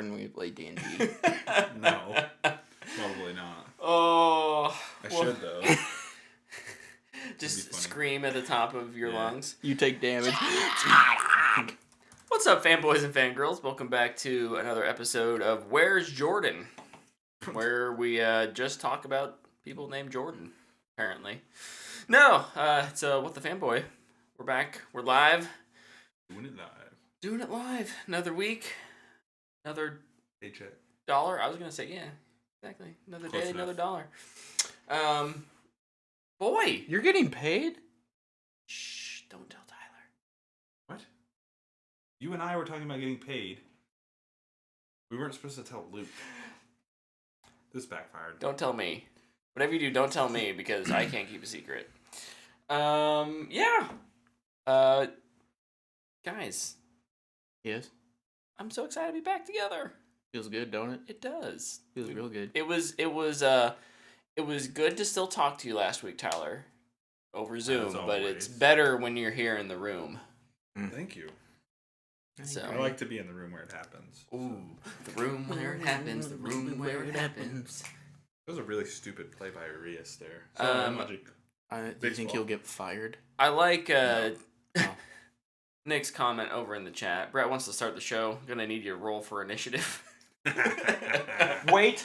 Jordan when we played D&D. No, probably not. Oh, I should though. Just scream at the top of your lungs. You take damage. What's up, fanboys and fangirls? Welcome back to another episode of Where's Jordan, where we just talk about people named Jordan, apparently. No, it's What the Fanboy. We're back. We're live. Doing it live. Another week. Another paycheck. $1. I was going to say, yeah, exactly. Another Close day, enough. another $1. Boy. You're getting paid? Shh, don't tell Tyler. What? You and I were talking about getting paid. We weren't supposed to tell Luke. This backfired. Don't tell me. Whatever you do, don't tell me, because I can't keep a secret. Yeah. Guys. Yes. I'm so excited to be back together. Feels good, don't it? It does. Feels real good. It was good to still talk to you last week, Tyler, over Zoom, but it's better when you're here in the room. Thank you. So I like to be in the room where it happens. Ooh, the room where it happens, the room where it happens. That was a really stupid play by Arias there. Sorry, Logic. Do you think he'll get fired? I like Nick's comment over in the chat. Brett wants to start the show. Gonna need your roll for initiative. Wait.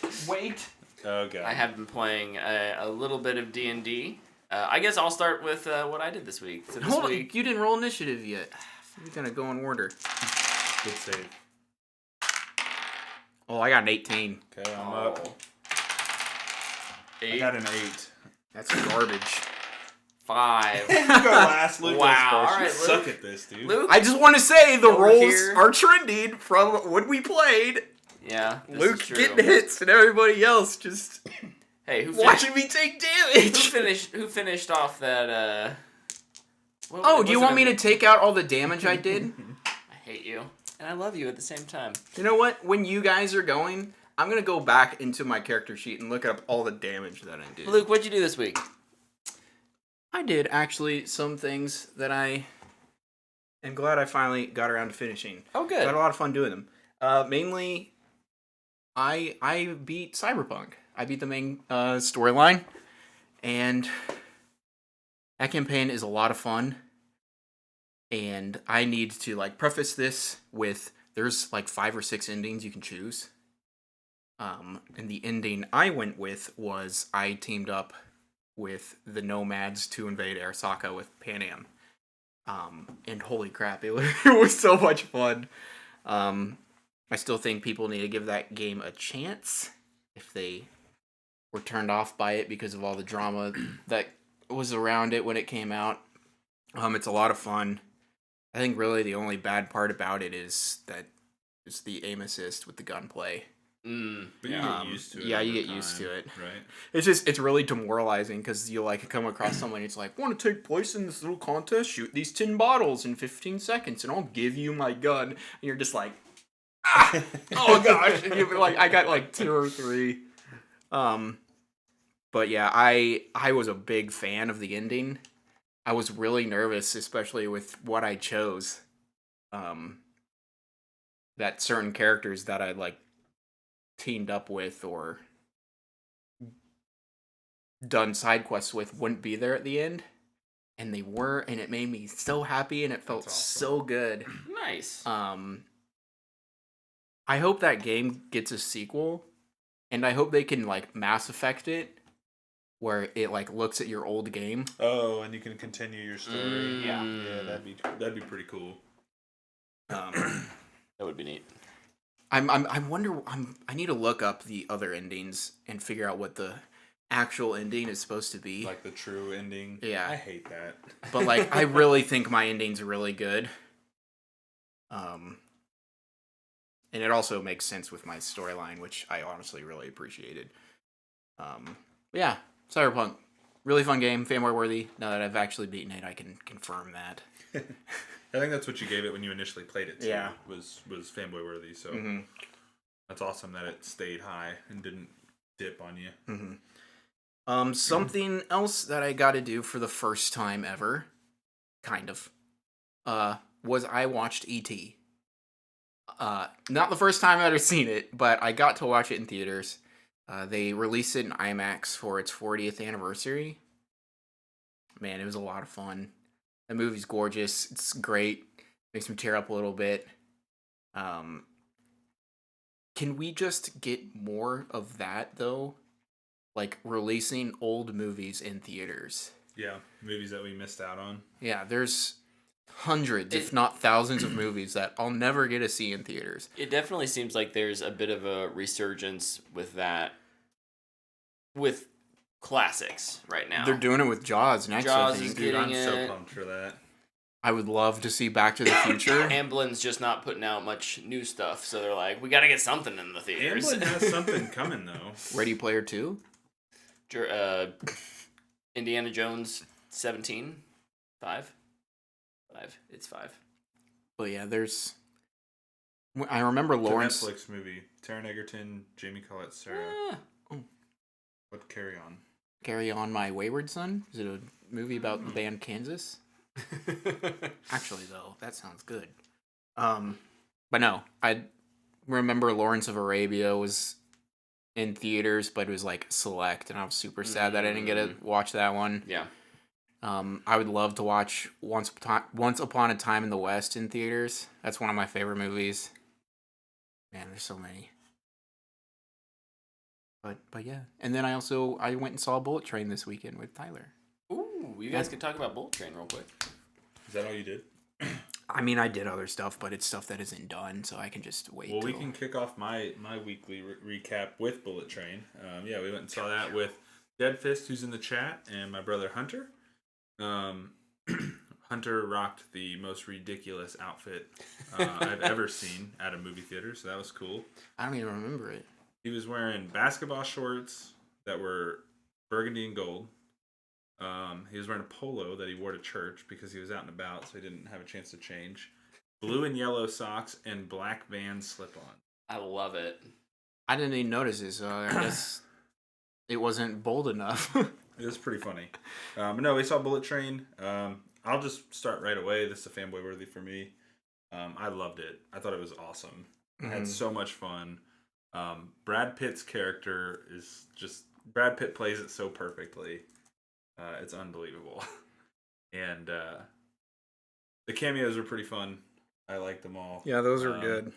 Oh god. I have been playing a little bit of D&D. I guess I'll start with what I did this week. So this Hold on, week, you didn't roll initiative yet. You're gonna go in order. Good save. Oh, I got an 18. Okay, I'm up. 8. I got an 8. That's garbage. 5. You go last, Luke. Wow, Goes first. all right, You suck Luke. at this, dude. Luke? I just want to say the Over rolls here. are trending from when we played. Yeah, this Luke is true. getting hits and everybody else just Hey, who watching me take damage. Who finished off that? Oh, do you want me to take out all the damage I did? I hate you, and I love you at the same time. You know what? When you guys are going, I'm going to go back into my character sheet and look up all the damage that I did. Luke, what'd you do this week? I did actually some things that I am glad I finally got around to finishing. Oh, I good. had a lot of fun doing them. Mainly, I beat Cyberpunk. I beat the main storyline, and that campaign is a lot of fun. And I need to preface this with there's 5 or 6 endings you can choose. And the ending I went with was I teamed up with the Nomads to invade Arasaka with Pan Am. And holy crap, it was so much fun. I still think people need to give that game a chance if they were turned off by it because of all the drama that was around it when it came out. It's a lot of fun. I think really the only bad part about it is that it's the aim assist with the gunplay. But you get used to it. Yeah, you over get used time, to it. Right. It's really demoralizing because you come across someone. It's want to take place in this little contest? Shoot these 10 bottles in 15 seconds, and I'll give you my gun. And you're just ah! Oh gosh! And you're I got 2 or 3. But yeah, I was a big fan of the ending. I was really nervous, especially with what I chose. That certain characters that I'd teamed up with or done side quests with wouldn't be there at the end, and they were, and it made me so happy, and it felt so good. Nice. I hope that game gets a sequel, and I hope they can Mass Effect it, where it looks at your old game. Oh, and you can continue your story. Yeah, that'd be pretty cool. That would be neat. I need to look up the other endings and figure out what the actual ending is supposed to be. The true ending. Yeah. I hate that. But I really think my ending's really good. And it also makes sense with my storyline, which I honestly really appreciated. Yeah, Cyberpunk. Really fun game, fanboy worthy. Now that I've actually beaten it, I can confirm that. I think that's what you gave it when you initially played it too. Yeah. Was fanboy worthy. So Mm-hmm. that's awesome that it stayed high and didn't dip on you. Mm-hmm. Something else that I got to do for the first time ever, kind of, was I watched E.T. Not the first time I've ever seen it, but I got to watch it in theaters. They released it in IMAX for its 40th anniversary. Man, it was a lot of fun. The movie's gorgeous. It's great. Makes me tear up a little bit. Um, can we just get more of that, though? Like, releasing old movies in theaters. Yeah, movies that we missed out on. Yeah, there's hundreds, if not thousands of movies that I'll never get to see in theaters. It definitely seems like there's a bit of a resurgence with that, with classics right now. They're doing it with Jaws next, Jaws I think. is Dude, I'm Getting so it. pumped for that. I would love to see Back to the Future. Amblin's just not putting out much new stuff, so they're like, we got to get something in the theaters. Amblin has something coming, though. Ready Player 2? Indiana Jones 17? 5? 5. It's 5. But yeah, there's... I remember It's a Lawrence... Netflix movie. Taron Egerton, Jamie Collette, Sarah. What Carry On? Carry On My Wayward Son? Is it a movie about the band Kansas? Actually, though, that sounds good. But no, I remember Lawrence of Arabia was in theaters, but it was like select, and I was super sad that I didn't get to watch that one. Yeah. I would love to watch Once Upon a Time in the West in theaters. That's one of my favorite movies. Man, there's so many. But yeah, and then I went and saw Bullet Train this weekend with Tyler. Ooh, you guys could talk about Bullet Train real quick. Is that all you did? I mean, I did other stuff, but it's stuff that isn't done, so I can just wait. Well, we can kick off my weekly recap with Bullet Train. Yeah, we went and saw that with Dead Fist, who's in the chat, and my brother Hunter. Hunter rocked the most ridiculous outfit I've ever seen at a movie theater, so that was cool. I don't even remember it. He was wearing basketball shorts that were burgundy and gold. He was wearing a polo that he wore to church because he was out and about, so he didn't have a chance to change. Blue and yellow socks and black Vans slip-on. I love it. I didn't even notice it, so I guess it wasn't bold enough. It was pretty funny. But no, we saw Bullet Train. I'll just start right away. This is a fanboy worthy for me. I loved it. I thought it was awesome. I had so much fun. Brad Pitt's character is just... Brad Pitt plays it so perfectly. It's unbelievable. And the cameos were pretty fun. I liked them all. Yeah, those are good.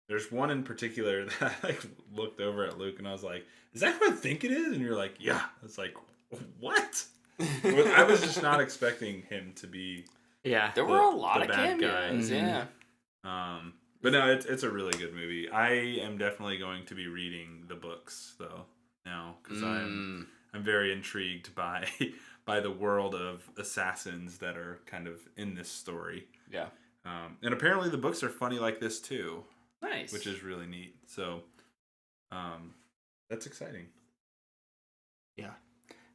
There's one in particular that I looked over at Luke and I was like, is that who I think it is? And you're like, yeah. It's like, what? I was just not expecting him to be There were a lot of bad cameos, guy. yeah. But no, it's a really good movie. I am definitely going to be reading the books, though, now. Because I'm very intrigued by the world of assassins that are kind of in this story. Yeah. And apparently the books are funny like this, too. Nice. Which is really neat. So, that's exciting. Yeah.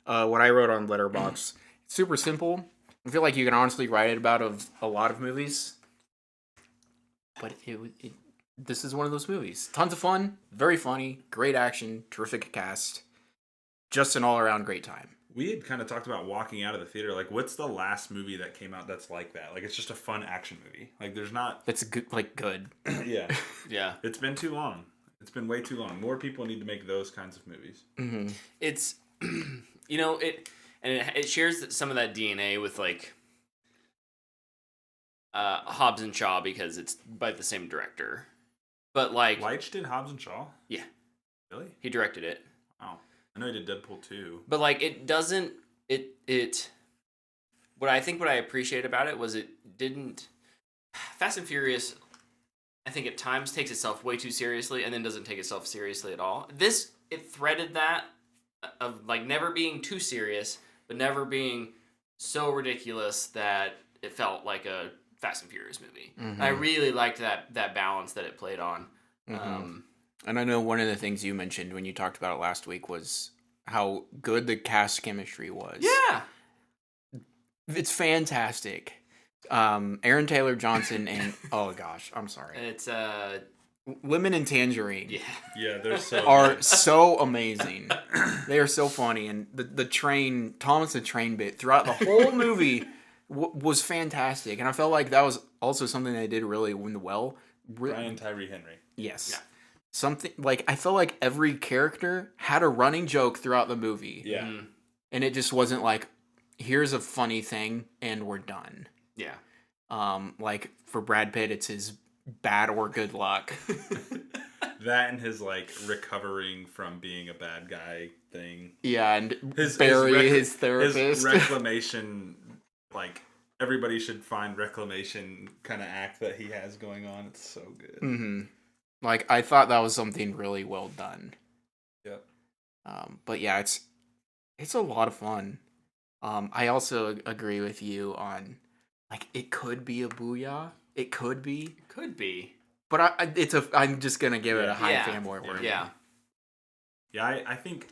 What I wrote on Letterboxd, it's super simple. I feel like you can honestly write it about a lot of movies. But this is one of those movies. Tons of fun, very funny, great action, terrific cast. Just an all-around great time. We had kind of talked about walking out of the theater. Like, what's the last movie that came out that's like that? Like, it's just a fun action movie. Like, there's not... That's good. Yeah. Yeah. It's been too long. It's been way too long. More people need to make those kinds of movies. Mm-hmm. It's, it shares some of that DNA with, like, Hobbs and Shaw because it's by the same director. But, like... Leitch did Hobbs and Shaw? Yeah. Really? He directed it. Wow. I know he did Deadpool 2. But, like, it doesn't... What I appreciate about it was it didn't... Fast and Furious, I think at times takes itself way too seriously and then doesn't take itself seriously at all. This, it threaded that of, like, never being too serious, but never being so ridiculous that it felt like a Fast and Furious movie. Mm-hmm. I really liked that balance that it played on. Mm-hmm. And I know one of the things you mentioned when you talked about it last week was how good the cast chemistry was. Yeah. It's fantastic. Aaron Taylor Johnson and oh gosh, I'm sorry. It's Lemon and Tangerine. yeah. Yeah, they're so are good. so amazing. They are so funny, and the train Thomas the Train bit throughout the whole movie was fantastic. And I felt like that was also something they did really well Brian Tyree Henry. Yes. Yeah. Something like I felt like every character had a running joke throughout the movie. Yeah. Mm, And it just wasn't like, here's a funny thing and we're done. yeah. Like for Brad Pitt, it's his bad or good luck. That and his like recovering from being a bad guy thing. Yeah, and His therapist. His reclamation, like everybody should find reclamation kind of act that he has going on. It's so good. Mm-hmm. Like I thought that was something really well done. Yep. But yeah, it's a lot of fun. I also agree with you on like it could be a booyah. It could be, Could be. but I'm just gonna give it a high Yeah. fanboy word. Yeah. Yeah, I think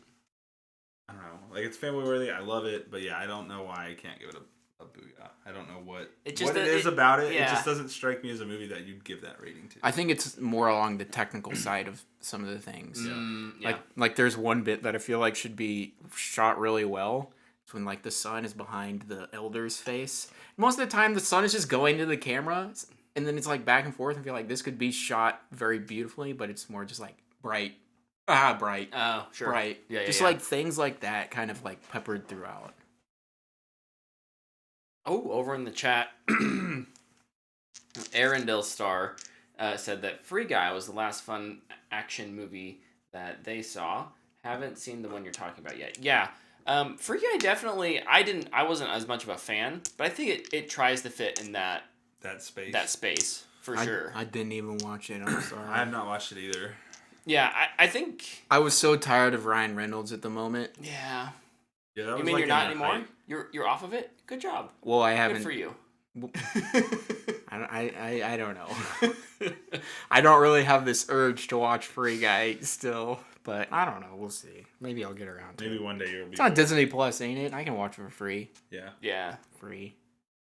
I don't know. Like it's family worthy. I love it, but yeah, I don't know why I can't give it a booyah. I don't know what it is about it. Yeah. It just doesn't strike me as a movie that you'd give that rating to. I think it's more along the technical side of some of the things. Yeah. Like there's one bit that I feel like should be shot really well. It's when like the sun is behind the elder's face. Most of the time the sun is just going to the camera and then it's like back and forth. I feel like this could be shot very beautifully, but it's more just like bright. Bright. Oh, sure. Bright. Yeah, just like things like that kind of like peppered throughout. Oh, over in the chat, Arendelle Star said that Free Guy was the last fun action movie that they saw. Haven't seen the one you're talking about yet. Yeah, Free Guy definitely. I wasn't as much of a fan, but I think it tries to fit in that space for sure. I didn't even watch it. I'm sorry. I have not watched it either. Yeah, I think. I was so tired of Ryan Reynolds at the moment. Yeah. Yeah, that You was mean like you're not in the anymore? hype. You're off of it. Good job. Well, I haven't. Good for you. I don't know. I don't really have this urge to watch Free Guy still, but I don't know. We'll see. Maybe I'll get around to it. Maybe one day you'll be. It's on Disney Plus, ain't it? I can watch it for free. Yeah. Yeah. Free.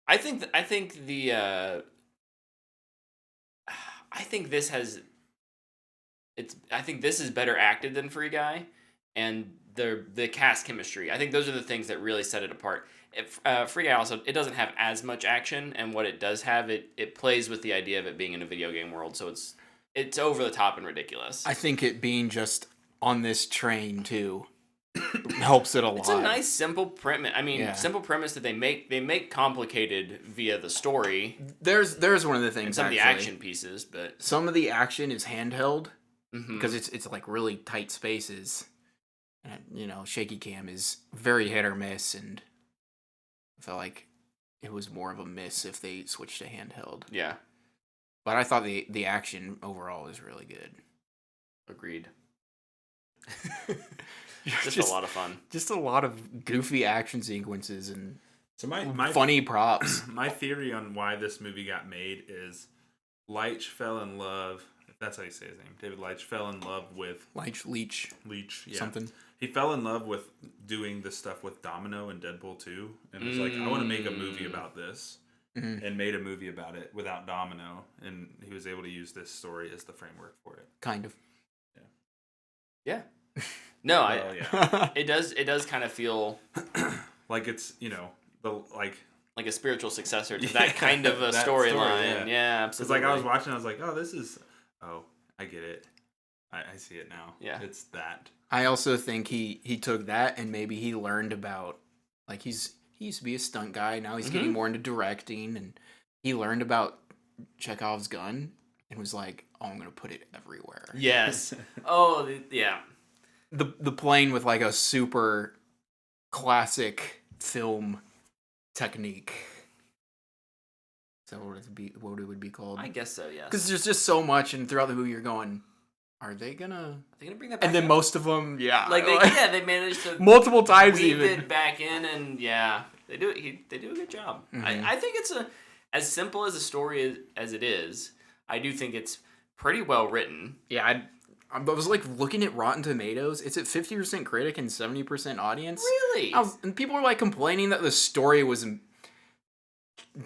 I think this has. I think this is better acted than Free Guy, and the cast chemistry. I think those are the things that really set it apart. Free Guy also, it doesn't have as much action, and what it does have, it plays with the idea of it being in a video game world, so it's over the top and ridiculous. I think it being just on this train too helps it a lot. It's a nice simple premise. I mean, Yeah. simple premise that they make complicated via the story There's one of the things. and some of the actually. action pieces, but Some of the action is handheld mhm. because it's like really tight spaces, and shaky cam is very hit or miss, and I felt like it was more of a miss if they switched to handheld. Yeah, But I thought the action overall was really good. agreed. Just a lot of fun. Just a lot of goofy action sequences and So my funny props. my theory on why this movie got made is Leitch fell in love. If that's how you say his name, David Leitch fell in love with Leech, Leitch. Yeah. something. He fell in love with doing this stuff with Domino and Deadpool 2, and was like, I want to make a movie about this, and made a movie about it without Domino, and he was able to use this story as the framework for it. Kind of. Yeah. No, Well, yeah. it does kind of feel Like it's like a spiritual successor to Yeah, that kind of a that story, storyline. yeah. Yeah, Because absolutely. like I was watching, I was like, oh, I get it. I see it now. Yeah. It's that. I also think he took that and maybe he learned about, like, he used to be a stunt guy. Now he's getting more into directing, and he learned about Chekhov's gun and was like, oh, I'm gonna put it everywhere. Yes. Oh, yeah. The plane with like a super classic film technique. Is that what it would be called? I guess so. Yes. Because there's just so much, and throughout the movie you're going, are they gonna? Are they gonna bring that back? And then up? most of them, yeah, they managed to multiple times weave even. it back in, and yeah, they do a good job. I think it's as simple as a story as it is. I do think it's pretty well written. Yeah, I was like looking at Rotten Tomatoes. It's at 50% critic and 70% audience. Really? And people were like complaining that the story was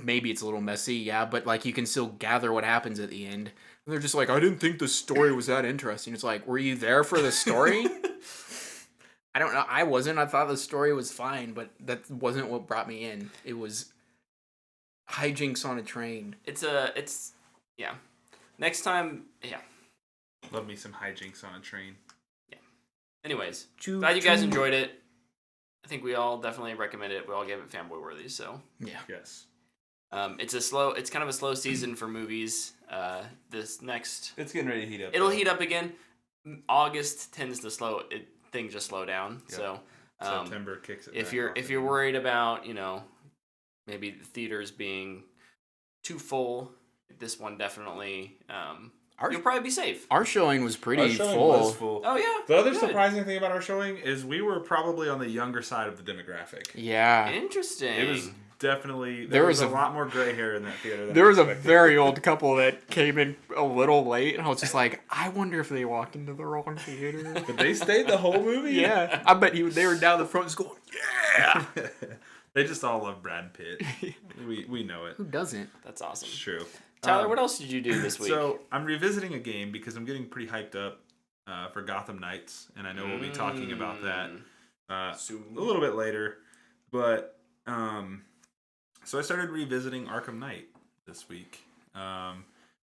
maybe it's a little messy, yeah, but like you can still gather what happens at the end. And they're just like, I didn't think the story was that interesting. It's like, were you there for the story? I don't know. I wasn't. I thought the story was fine, but that wasn't what brought me in. It was hijinks on a train. It's yeah. Next time, yeah. Love me some hijinks on a train. Anyways, Choo glad you guys choo. enjoyed it. I think we all definitely recommend it. We all gave it fanboy worthy. So Yeah. Yes. it's kind of a slow season for movies. This next, It's getting ready to heat up. it'll heat up again. August tends to things just slow down. Yep. So September kicks it. if back you're off if you're again. worried about maybe the theaters being too full, this one definitely you'll probably be safe. Our showing was pretty Our showing full. was full. Oh yeah. The other good. surprising thing about our showing is we were probably on the younger side of the demographic. Yeah. Interesting. It was definitely There there was was a a- lot more gray hair in that theater. Than There I was a expected. very old couple that came in a little late, and I was just like, I wonder if they walked into the wrong theater. But they stayed the whole movie. Yeah, I bet they were down the front just going, yeah. They just all love Brad Pitt. We know it. Who doesn't? That's awesome. It's true. Tyler, what else did you do this week? So I'm revisiting a game because I'm getting pretty hyped up for Gotham Knights, and I know we'll be talking about that a little bit later. But so I started revisiting Arkham Knight this week.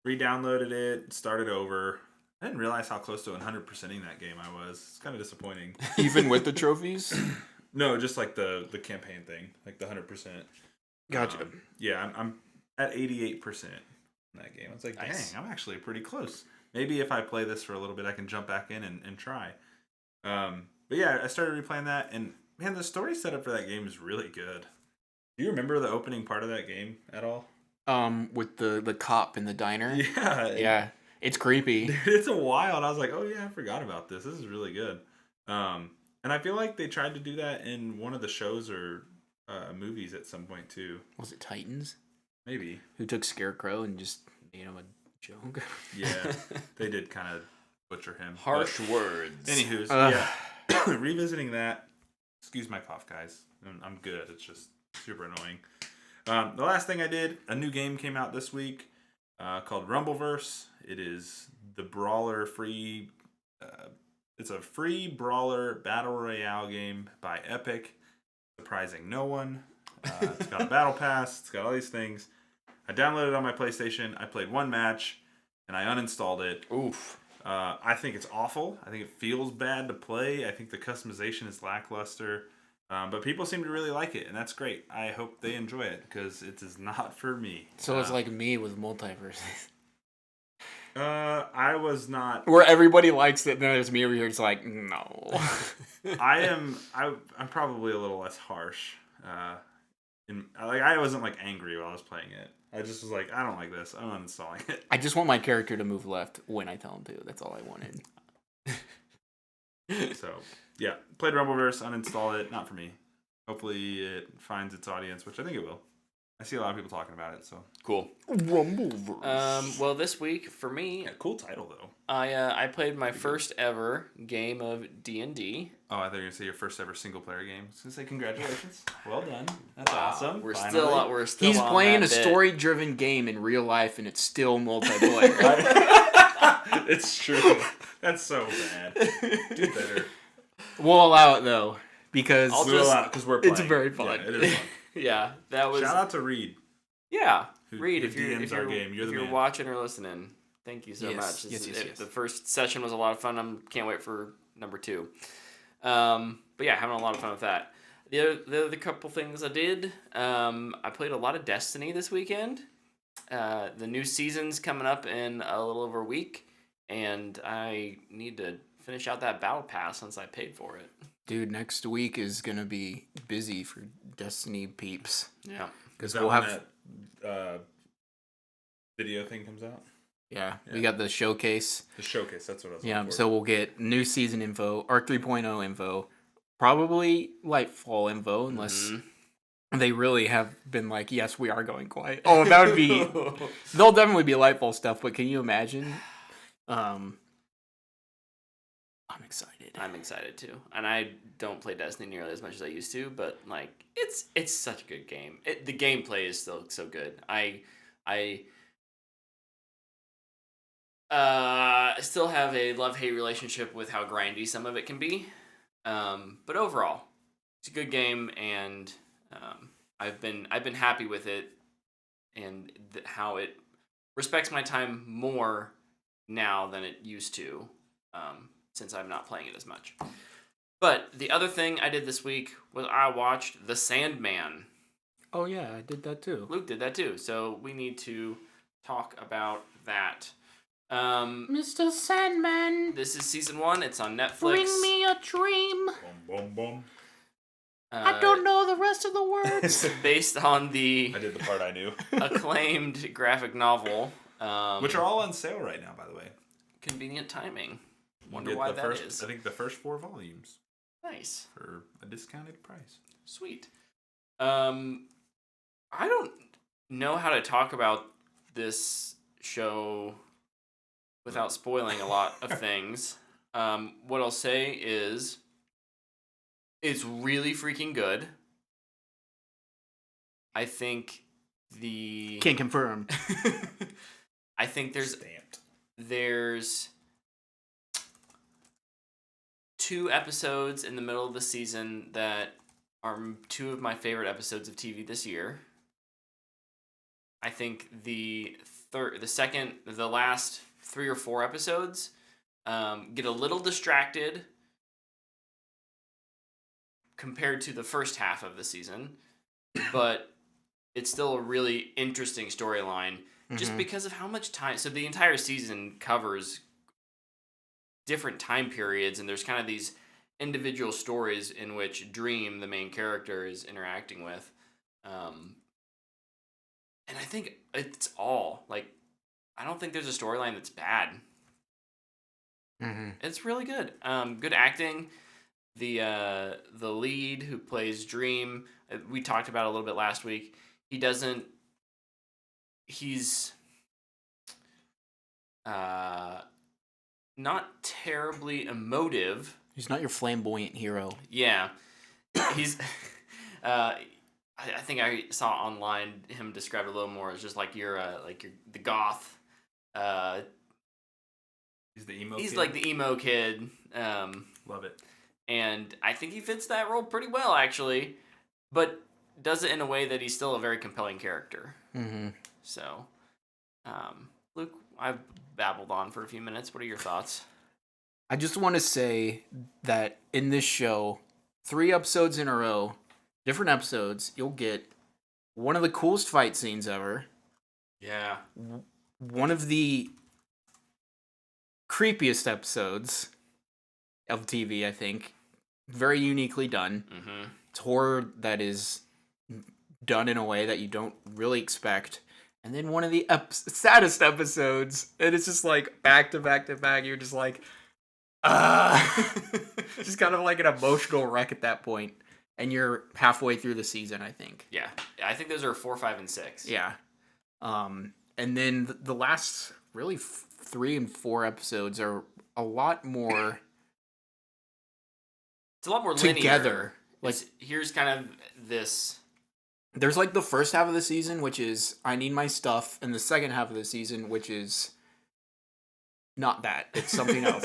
Re-downloaded it, started over. I didn't realize how close to 100%ing that game I was. It's kind of disappointing. Even with the trophies? No, just like the campaign thing, like the 100%. Gotcha. Yeah, I'm at 88% in that game. I was like, Nice. dang, I'm actually pretty close. Maybe if I play this for a little bit, I can jump back in and try. But yeah, I started replaying that, and man, the story setup for that game is really good. Do you remember the opening part of that game at all? With the cop in the diner. Yeah. Yeah. It's creepy. Dude, it's a while, and I was like, oh yeah, I forgot about this. This is really good. And I feel like they tried to do that in one of the shows or movies at some point too. Was it Titans? Maybe. Who took Scarecrow and just made him a joke? Yeah, they did kind of butcher him. Harsh words. Anywho's, Ugh. yeah. Revisiting that. Excuse my cough, guys. I'm good. It's just super annoying. The last thing I did, a new game came out this week called Rumbleverse. It is the brawler free. It's a free brawler battle royale game by Epic. Surprising no one. It's got a battle pass. It's got all these things. I downloaded it on my PlayStation. I played one match, and I uninstalled it. Oof. I think it's awful. I think it feels bad to play. I think the customization is lackluster. But people seem to really like it, and that's great. I hope they enjoy it, because it is not for me. So it's like me with multiverses. I was not... Where everybody likes it, and then there's me over here, it's like, no. I'm probably a little less harsh. I wasn't like angry while I was playing it. I just was like, I don't like this. I'm uninstalling it. I just want my character to move left when I tell him to. That's all I wanted. So, yeah. Played Rumbleverse, uninstalled it. Not for me. Hopefully it finds its audience, which I think it will. I see a lot of people talking about it, so. Cool. Rumbleverse. Well, this week for me, Yeah, cool title, though. I played my first ever game of D&D. Oh, I thought you were going to say your first ever single player game. I was going to say congratulations. Well done. That's awesome. We're Finally. still He's on playing a that bit. story-driven game in real life, and it's still multiplayer. It's true. That's so bad. Do better. We'll allow it, though, because I'll We'll just- allow it because we're playing. it's very fun. Yeah, it is fun. Yeah, that was Shout out to Reed. yeah. Who- Reed, who if you're DMs if our you're, game. You're if the you're man. watching or listening, thank you so Yes, much. yes, yes, yes. The first session was a lot of fun. I can't wait for number 2. But yeah, having a lot of fun with that. The other couple things I did, I played a lot of Destiny this weekend. The new season's coming up in a little over a week, and I need to finish out that battle pass since I paid for it. dude, next week is gonna be busy for Destiny peeps Yeah. because Is that we'll when have that video thing comes out? we got the showcase. The showcase. That's what I was Yeah, looking for. so we'll get new season info, Arc 3.0 info, probably Lightfall info, unless they really have been like, yes, we are going quiet. Oh, that would be. There'll definitely be Lightfall stuff, but can you imagine? I'm excited. I'm excited too, and I don't play Destiny nearly as much as I used to, but like it's such a good game. The gameplay is still so good. I still have a love-hate relationship with how grindy some of it can be, but overall, it's a good game, and I've been happy with it and how it respects my time more now than it used to, since I'm not playing it as much. But the other thing I did this week was I watched The Sandman. Oh yeah, I did that too. Luke did that too, so we need to talk about that. Mr. Sandman, This is season 1. It's on Netflix. bring me a dream. Boom, boom, boom. I don't know the rest of the words. It's based on the I did the part I knew. acclaimed graphic novel. Which are all on sale right now, by the way. Convenient timing. You Wonder get why the that first, is. I think the first 4 volumes Nice. for a discounted price. Sweet. I don't know how to talk about this show without spoiling a lot of things. What I'll say is it's really freaking good. I think Can't confirm. I think Stamped. there's 2 episodes in the middle of the season that are 2 of my favorite episodes of TV this year. I think the last 3 or 4 episodes get a little distracted compared to the first half of the season, but it's still a really interesting storyline just because of how much time. So the entire season covers different time periods, and there's kind of these individual stories in which Dream, the main character, is interacting with. And I think it's all, like, I don't think there's a storyline that's bad. It's really good. Good acting. The lead who plays Dream, we talked about a little bit last week. He's not terribly emotive. He's not your flamboyant hero. Yeah. He's I think I saw online him described a little more as just like you're the goth. He's the emo He's kid. like the emo kid. Love it. And I think he fits that role pretty well, actually, but does it in a way that he's still a very compelling character. So, Luke, I've babbled on for a few minutes. What are your thoughts? I just want to say that in this show, 3 episodes in a row, different episodes, you'll get one of the coolest fight scenes ever. Yeah. One of the creepiest episodes of TV, I think. Very uniquely done. It's horror that is done in a way that you don't really expect. And then one of the saddest episodes, and it's just like back to back to back. You're just like, just kind of like an emotional wreck at that point. And you're halfway through the season, I think. Yeah. I think those are 4, 5, and 6. Yeah. And then the last really 3 and 4 episodes are a lot more. It's a lot more together. Linear. Here's kind of this. There's like the first half of the season, which is I need my stuff, and the second half of the season, which is not that. It's something else.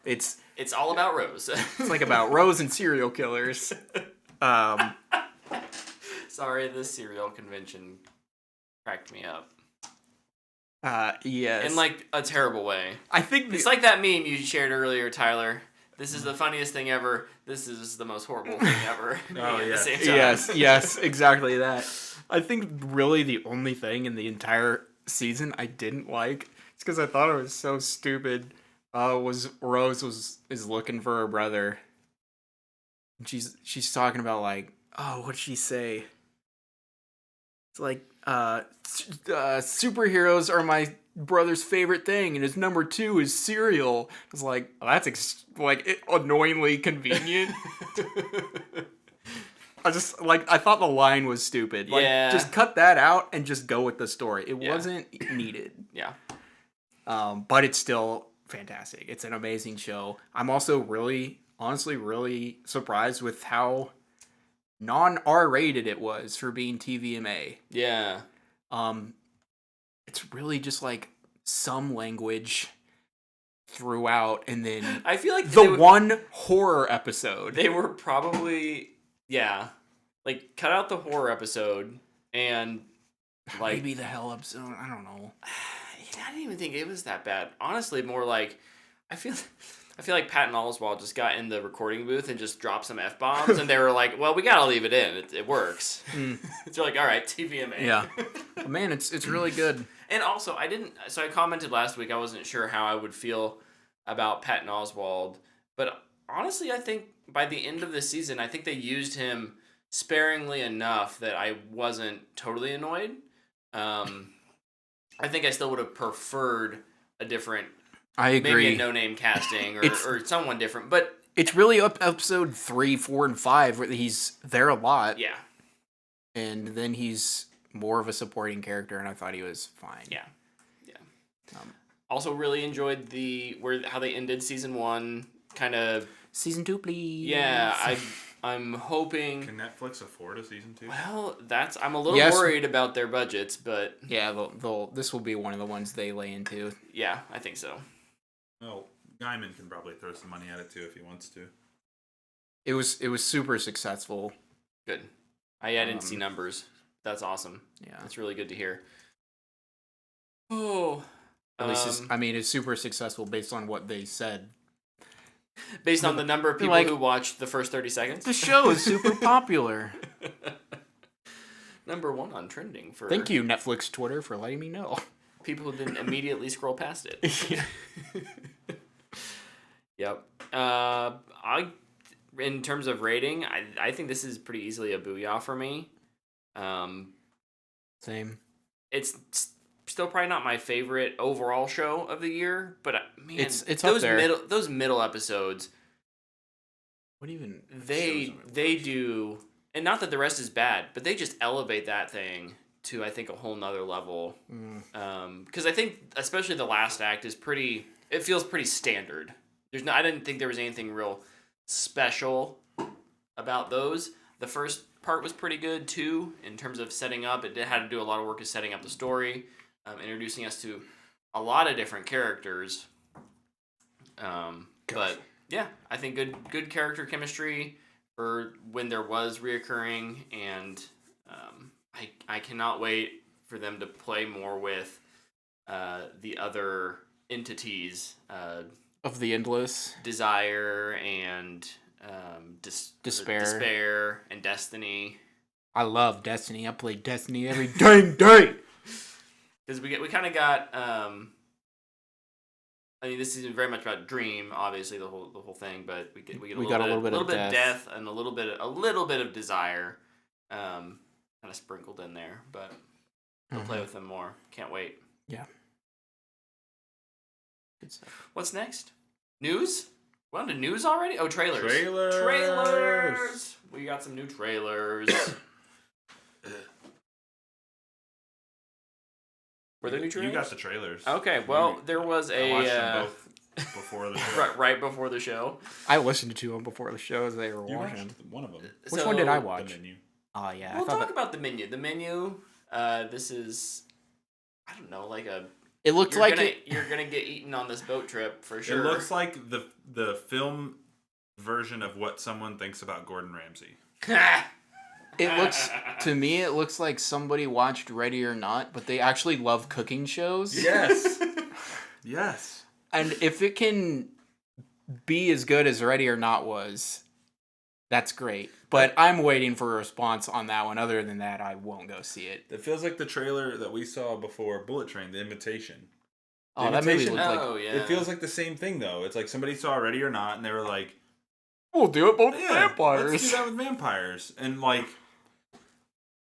It's all about Rose. It's like about Rose and serial killers. Sorry, this serial convention cracked me up. Yes. In like a terrible way. I think It's like that meme you shared earlier, Tyler. This is the funniest thing ever. This is the most horrible thing ever. Oh, At yeah. the same time. Yes, exactly that. I think really the only thing in the entire season I didn't like, it's because I thought it was so stupid, was Rose is looking for her brother. She's talking about like, oh, what'd she say? It's like, superheroes are my brother's favorite thing, and his number 2 is cereal. It's like, oh, that's annoyingly convenient. I thought the line was stupid. Like, Yeah. just cut that out and just go with the story. It wasn't needed. Yeah. But it's still fantastic. It's an amazing show. I'm also honestly really surprised with how non-R-rated it was for being TVMA. Yeah. It's really just like some language throughout, and then I feel like one horror episode. They were probably, yeah, like cut out the horror episode and Like, Maybe the hell episode. I don't know. I didn't even think it was that bad. Honestly, more like I feel like Patton Oswalt just got in the recording booth and just dropped some F-bombs, and they were like, "Well, we gotta leave it in. It works." So like, all right, TVMA. Yeah. But man, it's really good. And also, I commented last week. I wasn't sure how I would feel about Patton Oswalt, but honestly, I think by the end of the season, I think they used him sparingly enough that I wasn't totally annoyed. I think I still would have preferred a different, I agree. maybe a no-name casting or someone different. But it's really up episode 3, 4, and 5 where he's there a lot. Yeah. And then he's more of a supporting character, and I thought he was fine. Yeah. Also, really enjoyed how they ended season 1. Kind of season 2, please. Yeah, I'm hoping. Can Netflix afford a season 2? Well, I'm a little worried about their budgets, but yeah, this will be one of the ones they lay into. Yeah, I think so. Well, Gaiman can probably throw some money at it too if he wants to. It was super successful. Good. I didn't see numbers. That's awesome. Yeah, that's really good to hear. Oh, at least it's super successful based on what they said. Based on the number of people who watched the first 30 seconds? The show is super popular. Number 1 on trending for... Thank you, Netflix Twitter, for letting me know. People who didn't immediately scroll past it. Yeah. Yep. In terms of rating, I think this is pretty easily a booyah for me. Same. It's still probably not my favorite overall show of the year, but man, it's those up there. Those middle episodes. What even they do, and not that the rest is bad, but they just elevate that thing to I think a whole nother level. Because I think especially the last act is pretty. It feels pretty standard. I didn't think there was anything real special about those. The first part was pretty good too in terms of setting up. It had to do a lot of work of setting up the story. Introducing us to a lot of different characters. But yeah, I think good character chemistry for when there was reoccurring, and I cannot wait for them to play more with the other entities of the Endless, Desire and Despair and Destiny. I love Destiny. I play Destiny every dang day. Because we kind of got, I mean, this is very much about Dream, obviously the whole thing, but we get a little bit of death and a little bit of Desire, kind of sprinkled in there. But we'll play with them more. Can't wait. Yeah. Good stuff. What's next? News? We're on to news already? Oh, trailers. Trailers. We got some new trailers. Were there new trailers? You got the trailers. Okay, well, there was I watched them both before the show. right before the show. I listened to them before the show as they were You watching. watched one of them. Which one did I watch? The Menu. Oh, yeah. We'll talk about the menu. The menu, this is, I don't know, like a... It looked you're like gonna, you're going to get eaten on this boat trip, for sure. It looks like the film version of what someone thinks about Gordon Ramsay. To me, it looks like somebody watched Ready or Not, but they actually love cooking shows. Yes. Yes. And if it can be as good as Ready or Not was, that's great. But I'm waiting for a response on that one. Other than that, I won't go see it. It feels like the trailer that we saw before Bullet Train, The Invitation. That movie looked like... Oh, yeah. It feels like the same thing, though. It's like somebody saw Ready or Not, and they were like... We'll do it both vampires. Let's do that with vampires. And, like...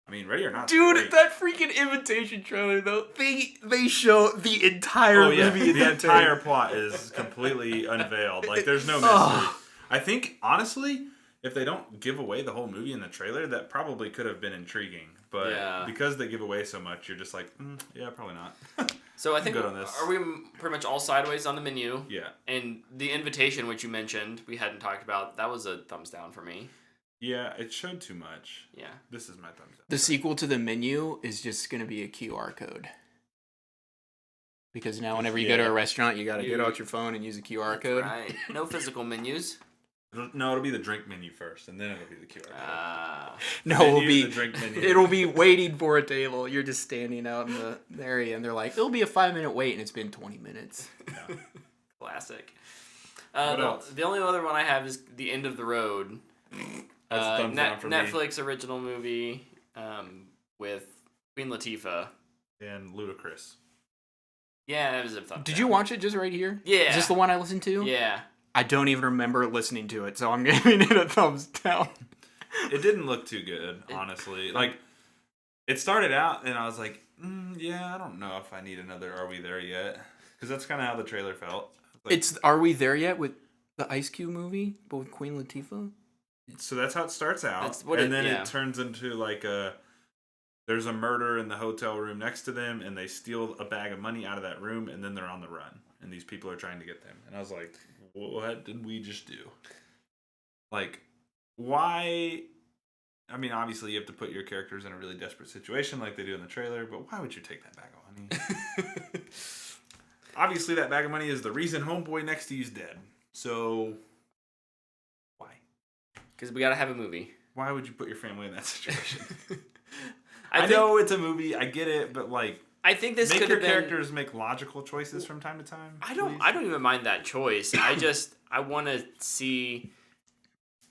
I mean, Ready or Not. Dude, great. that freaking Invitation trailer, though, they show the entire movie. The entire plot is completely unveiled. Like, there's no mystery. I think, honestly, if they don't give away the whole movie in the trailer, that probably could have been intriguing. But because they give away so much, you're just like, yeah, probably not. So I think, good on this. Are we pretty much all sideways on the menu? Yeah. And The Invitation, which you mentioned, we hadn't talked about, that was a thumbs down for me. Yeah, it showed too much. Yeah. This is my thumbs up. The sequel to The Menu is just going to be a QR code. Because now whenever you go to a restaurant, you got to get out your phone and use a QR code. Right. No physical menus. It'll be the drink menu first, and then it'll be the QR code. No, Menu, it'll be the drink menu. it'll be waiting for a table. You're just standing out in the area, and they're like, "It'll be a 5-minute wait," and it's been 20 minutes. Yeah. Classic. What else? The only other one I have is The End of the Road. That's a thumbs down for me. Netflix original movie with Queen Latifah. And Ludacris. Yeah, that was a thumbs Did down. you watch it just right here? Yeah. Is this the one I listened to? Yeah. I don't even remember listening to it, so I'm giving it a thumbs down. It didn't look too good, honestly. Like, it started out, and I was like, yeah, I don't know if I need another Are We There Yet? Because that's kind of how the trailer felt. Like, It's Are We There Yet with the Ice Cube movie, but with Queen Latifah? so that's how it starts out. That's what and it- then yeah. it turns into like there's a murder in the hotel room next to them, and they steal a bag of money out of that room, and then they're on the run. And these people are trying to get them. And I was like, what did we just do? Like, why? I mean, obviously you have to put your characters in a really desperate situation like they do in the trailer, but why would you take that bag of money? Obviously that bag of money is the reason homeboy next to you's dead. So, why? Because we gotta have a movie. Why would you put your family in that situation? I think- know it's a movie, I get it, but like, I think this make could your have been. characters make logical choices from time to time. I don't please. even mind that choice. I want to see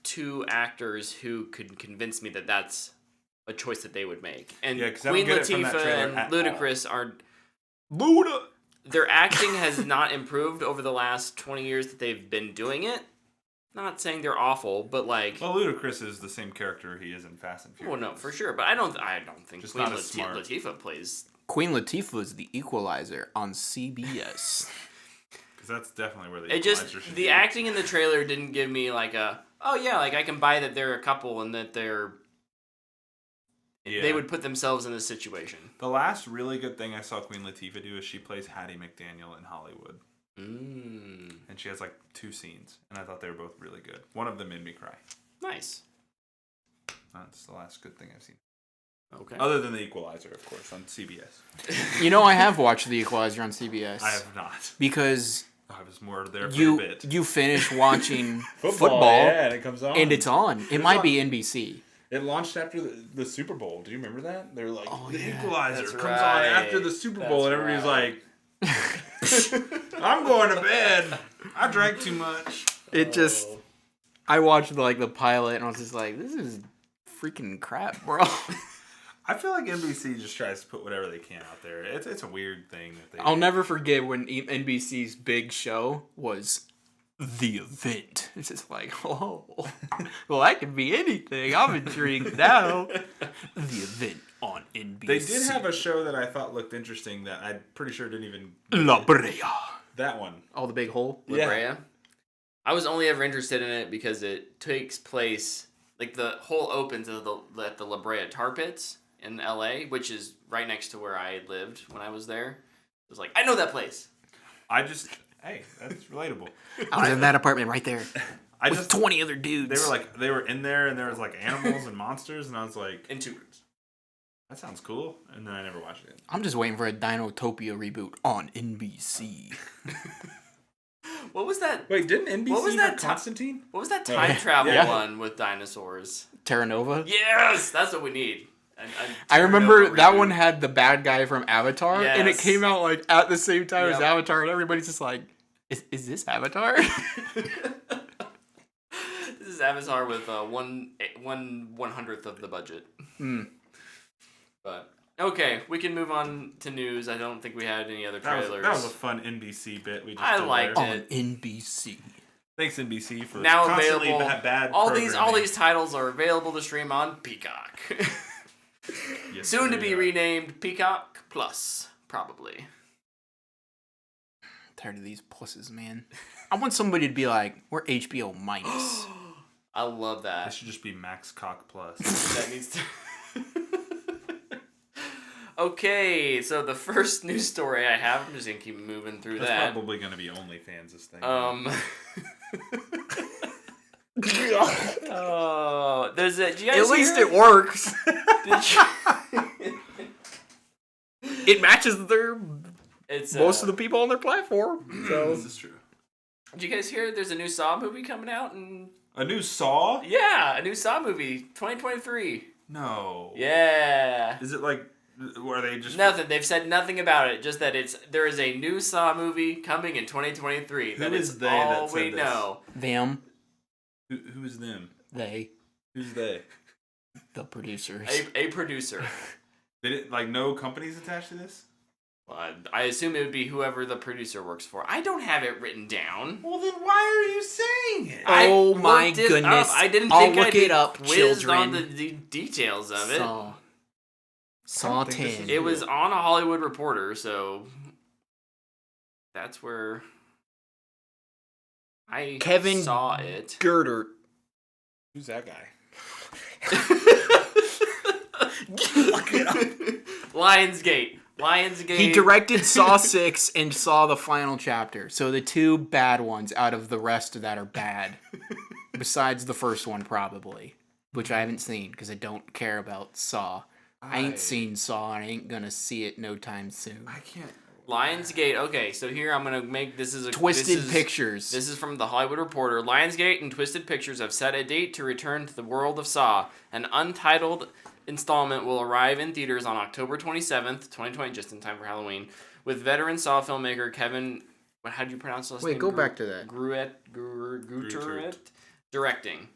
two actors who could convince me that that's a choice that they would make. And Yeah, 'cause I don't Queen get it from that Latifah trailer and at Ludacris are Luda. their acting has not improved over the last 20 years that they've been doing it. Not saying they're awful, but like, Well, Ludacris is the same character he is in Fast and Furious. well, no, for sure. But I don't think Just Queen not as smart. Latifah plays. Queen Latifah is the Equalizer on CBS. Because that's definitely where the It just Equalizer should the be. acting in the trailer didn't give me like a like I can buy that they're a couple and that Yeah. they would put themselves in this situation. The last really good thing I saw Queen Latifah do is she plays Hattie McDaniel in Hollywood. And she has like 2 scenes, and I thought they were both really good. One of them made me cry. Nice. That's the last good thing I've seen. Okay. Other than The Equalizer, of course, on CBS. You know, I have watched The Equalizer on CBS. I have not. because I was more there for a you bit. you finish watching football, yeah, and it comes on. and it's on. It It's might on. be NBC. It launched after the Super Bowl. Do you remember that? They were like, Oh, The yeah. Equalizer That's comes right. on after the Super Bowl, That's and everybody's right. like, I'm going to bed. I drank too much. It just, I watched the pilot, and I was just like, this is freaking crap, bro. I feel like NBC just tries to put whatever they can out there. It's a weird thing that they I'll do. never forget when NBC's big show was The Event. It's just like, oh, well, that could be anything. I'm intrigued now. The Event on NBC. They did have a show that I thought looked interesting that I'm pretty sure didn't even... La Brea. That one. Oh, the big hole? La Brea. I was only ever interested in it because it takes place like the whole opens at the La Brea Tar Pits in LA, which is right next to where I lived when I was there. I was like, I know that place. Hey, that's relatable. I was in that apartment right there I with just 20 other dudes. they were in there and there was like animals and monsters and I was like, In 2 rooms. that sounds cool. And then I never watched it. I'm just waiting for a Dinotopia reboot on NBC. What was that? Wait, didn't NBC What was that have ti- Constantine? What was that time travel Yeah. one with dinosaurs? Terra Nova? Yes, that's what we need. I remember that one had the bad guy from Avatar, and it Yes. came out like at the same time as Yep. Avatar, and everybody's just like, is this Avatar? This is Avatar with 1/100th of the budget. But okay, we can move on to news. I don't think we had any other trailers. That was a fun NBC bit we just I did liked there. it. on NBC. Thanks NBC for Now constantly available. bad all programming. these titles are available to stream on Peacock. Yes, Soon to they be are. renamed Peacock Plus, probably. Tired of these pluses, man. I want somebody to be like, we're HBO minus. I love That that. should just be Max Cock Plus. That needs to. Okay, so the first news story I have, I'm just gonna keep moving through That's that. probably going to be OnlyFans this thing. Oh, there's a. Did you guys At least hear? it works. Did you- It matches their It's most of the people on their platform. So This is true. Did you guys hear? There's a new Saw movie coming out in A new Saw? Yeah, a new Saw movie, 2023. No. Yeah. Is it like, are they just... Nothing. They've said nothing about it. Just that there is a new Saw movie coming in 2023. Who is they all that said we this? know. Them. Who is them? They. Who's they? The producers. A producer. No companies attached to this? I assume it would be whoever the producer works for. I don't have it written down. Well, then why are you saying it? Oh my looked it goodness. up. I didn't I'll think look I'd be it up, quizzed children. on the details of it. Saw think this 10. is It was on a Hollywood Reporter, so that's where I Kevin saw it. Girder. Who's that guy? Look it up. Lionsgate. He directed Saw 6 and Saw the final chapter. So the two bad ones out of the rest that are bad. Besides the first one, probably. Which I haven't seen because I don't care about Saw. I ain't seen Saw and I ain't gonna see it no time soon. I can't. Lionsgate. Okay, so here I'm gonna make this is a Twisted Pictures. This is from the Hollywood Reporter. Lionsgate and Twisted Pictures have set a date to return to the world of Saw. An untitled installment will arrive in theaters on October 27th, 2020, just in time for Halloween, with veteran Saw filmmaker Kevin. How do you pronounce this? Wait, go back to that. Grutteret directing.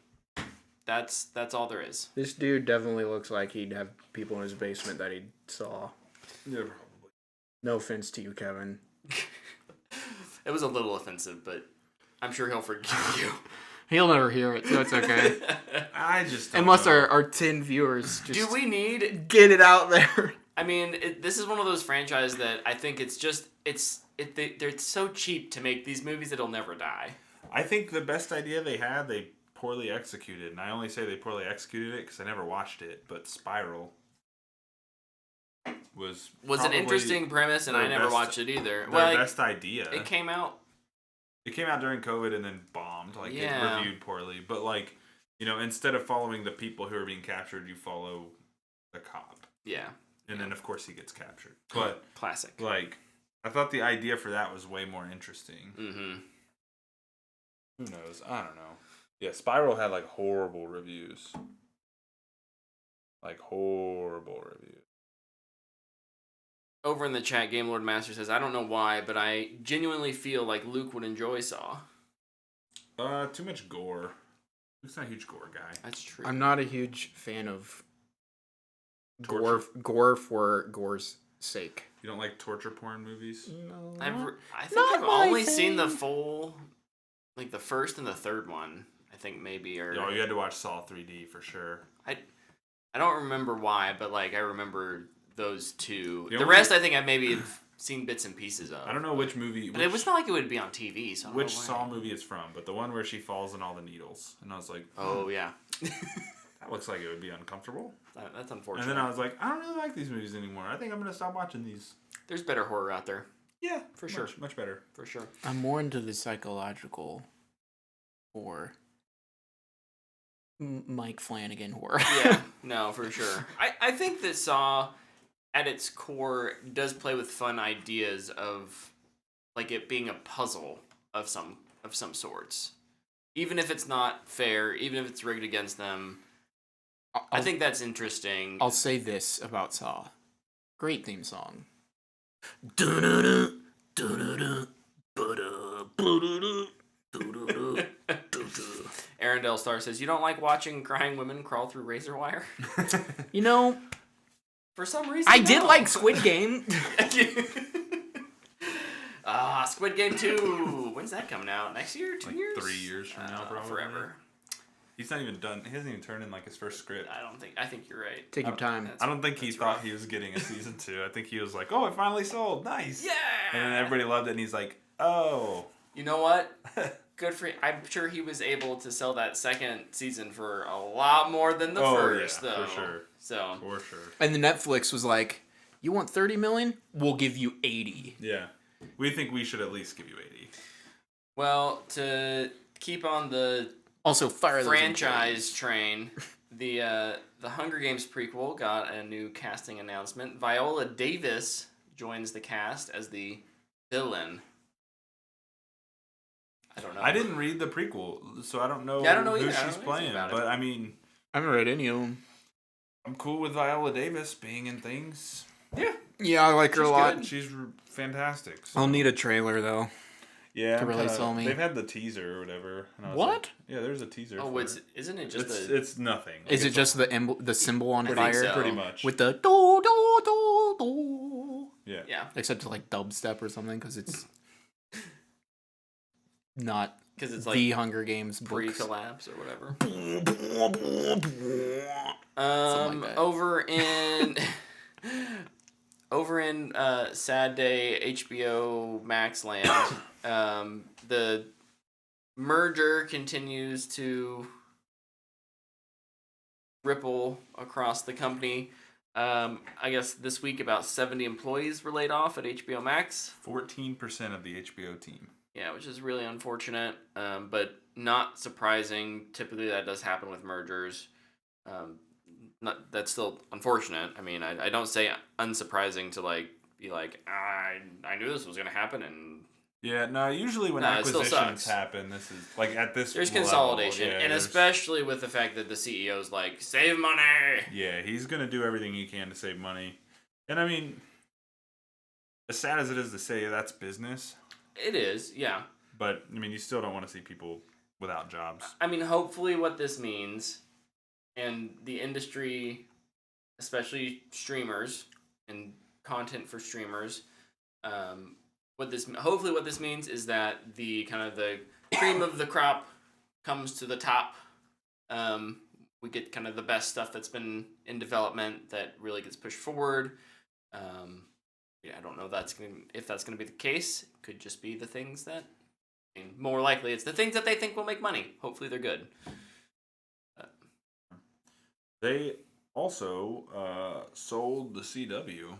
That's all there is. This dude definitely looks like he'd have people in his basement that he saw. Yeah, probably. No offense to you, Kevin. It was a little offensive, but I'm sure he'll forgive you. He'll never hear it, so it's okay. I just don't Unless know. our 10 viewers just Do we need? get it out there. I mean, this is one of those franchises that I think they're so cheap to make these movies that'll never die. I think the best idea they had, they poorly executed. And I only say they poorly executed it because I never watched it. But Spiral was an interesting premise, and I never watched it either. Their best idea. It came out. It came out during COVID and then bombed. Like, Yeah. it reviewed poorly. But, like, instead of following the people who are being captured, you follow the cop. Yeah. And then, of course, he gets captured. But, Classic. like, I thought the idea for that was way more interesting. Mm-hmm. Who knows? I don't know. Yeah, Spiral had, like, horrible reviews. Like, horrible reviews. Over in the chat, Game Lord Master says, I don't know why, but I genuinely feel like Luke would enjoy Saw. Too much gore. Luke's not a huge gore guy. That's true. I'm not a huge fan of Torture. gore for gore's sake. You don't like torture porn movies? No. I think Not I've my only seen the thing. full, like the first and the third one. I think maybe or Oh, you had to watch Saw 3D for sure. I don't remember why, but like I remember those two. The The only- rest I think I maybe have seen bits and pieces of. I don't know which movie. But it was not like it would be on TV. So I don't Which know why. Saw movie it's from, but the one where she falls in all the needles. And I was like, Oh yeah, that looks like it would be uncomfortable. that's unfortunate. And then I was like, I don't really like these movies anymore. I think I'm going to stop watching these. There's better horror out there Yeah, For sure. Much better. for sure. I'm more into the psychological horror. Mike Flanagan horror. Yeah, no, for sure. I think that Saw, at its core, does play with fun ideas of, like it being a puzzle of some sorts, even if it's not fair, even if it's rigged against them. I think that's interesting. I'll say this about Saw. Great theme song. Arendelle Star says, you don't like watching crying women crawl through razor wire? You know, For some reason, I did no. like Squid Game. Squid Game 2. When's that coming out? Next year? 2 Like years? 3 years from now, probably. Forever. He's not even done. He hasn't even turned in like his first script. I think you're right. Take your time. That's- I don't think he that's thought rough. he was getting a season 2. I think he was like, oh, it finally sold. Nice. Yeah! And then everybody loved it, and he's like, oh. You know what? Good for I'm sure he was able to sell that second season for a lot more than the first, yeah, though. for sure. So, For sure. And the Netflix was like, you want 30 million? We'll give you 80. Yeah. We think we should at least give you 80. well, to keep on the Also, fire those franchise train, the Hunger Games prequel got a new casting announcement. Viola Davis joins the cast as the villain. I don't know. I didn't read the prequel, so I don't know, Yeah, I don't know who either. I don't she's know anything playing. about it. But I mean, I haven't read any of them. I'm cool with Viola Davis being in things. Yeah. Yeah, I like her a She's lot. good. She's fantastic. So. I'll need a trailer though. Yeah, to really sell me. They've had the teaser or whatever. And I was What? like, yeah, there's a teaser. Oh, for it's it. isn't it just It's nothing. Like, Is it it's just the symbol on Pretty fire so. pretty much with the do do do do? Yeah. Yeah, Except to like dubstep or something because it's not because it's like the Hunger Games books. pre-collapse or whatever. Something like that. Over in Sad Day HBO Max land, the merger continues to ripple across the company. I guess this week about 70 employees were laid off at HBO Max. 14% of the HBO team. Yeah, which is really unfortunate, but not surprising. Typically, that does happen with mergers. That's still unfortunate. I mean, I don't say unsurprising to like be like I knew this was gonna happen, and Yeah, no. Usually when Nah, it still acquisitions sucks. happen, this is like at this. there's level, consolidation, yeah, and there's- especially with the fact that the CEO's like save money. Yeah, he's gonna do everything he can to save money, and I mean, as sad as it is to say, that's business. It is, yeah. But I mean, you still don't want to see people without jobs. I mean, hopefully, what this means, and the industry, especially streamers and content for streamers, what this means is that the kind of the cream of the crop comes to the top. We get kind of the best stuff that's been in development that really gets pushed forward. Yeah, I don't know if that's gonna be the case. It could just be the things that. I mean, more likely, it's the things that they think will make money. Hopefully, they're good. They also sold the CW.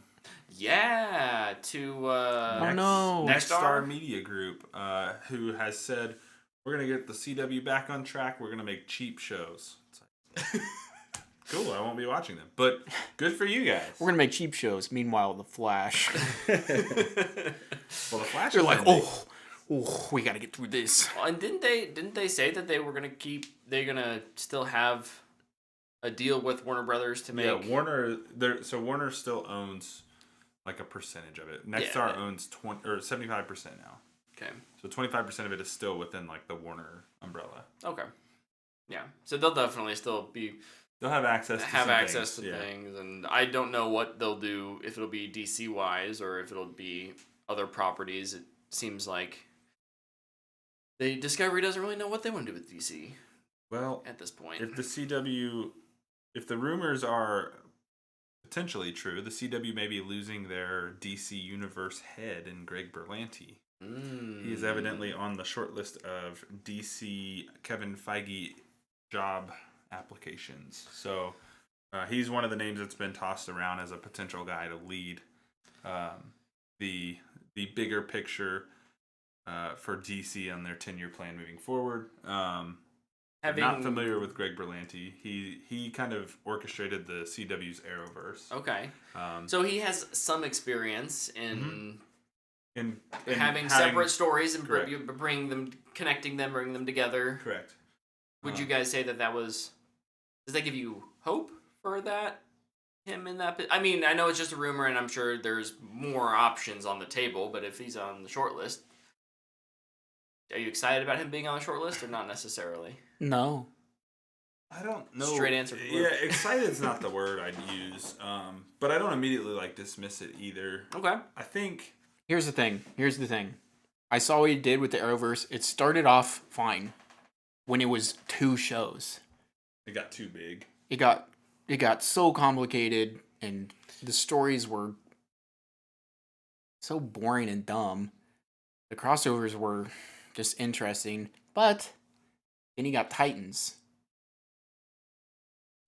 Yeah, to Oh, no. Nexstar Media Group, who has said we're gonna get the CW back on track. We're gonna make cheap shows. It's like, cool. I won't be watching them, but good for you guys. We're gonna make cheap shows. Meanwhile, The Flash. Well, the Flash. They're is like, ending. oh, we gotta get through this. Well, and didn't they say that they're gonna still have a deal with Warner Brothers to make? Yeah, Warner. So Warner still owns like a percentage of it. Nexstar owns 75% now. Okay. So 25% of it is still within like the Warner umbrella. Okay. Yeah. So they'll definitely still They'll have access to things, and I don't know what they'll do, if it'll be DC wise or if it'll be other properties. It seems like the Discovery doesn't really know what they want to do with DC Well, at this point. if the CW, if the rumors are potentially true, the CW may be losing their DC Universe head in Greg Berlanti. He is evidently on the short list of DC Kevin Feige job applications. So he's one of the names that's been tossed around as a potential guy to lead the bigger picture for DC on their 10-year plan moving forward. I'm not familiar with Greg Berlanti. He kind of orchestrated the CW's Arrowverse. Okay. So he has some experience in in having separate stories and correct. connecting them, bringing them together. Correct. Would you guys say that was? Does that give you hope for that? Him in that? I mean, I know it's just a rumor, and I'm sure there's more options on the table. But if he's on the short list, are you excited about him being on the short list, or not necessarily? No. I don't know. Straight answer from Yeah, Luke. excited is not the word I'd use. But I don't immediately like dismiss it either. Okay. I think Here's the thing. I saw what he did with the Arrowverse. It started off fine when it was 2 shows. it got too big. It got so complicated and the stories were so boring and dumb. The crossovers were just interesting, but then he got Titans,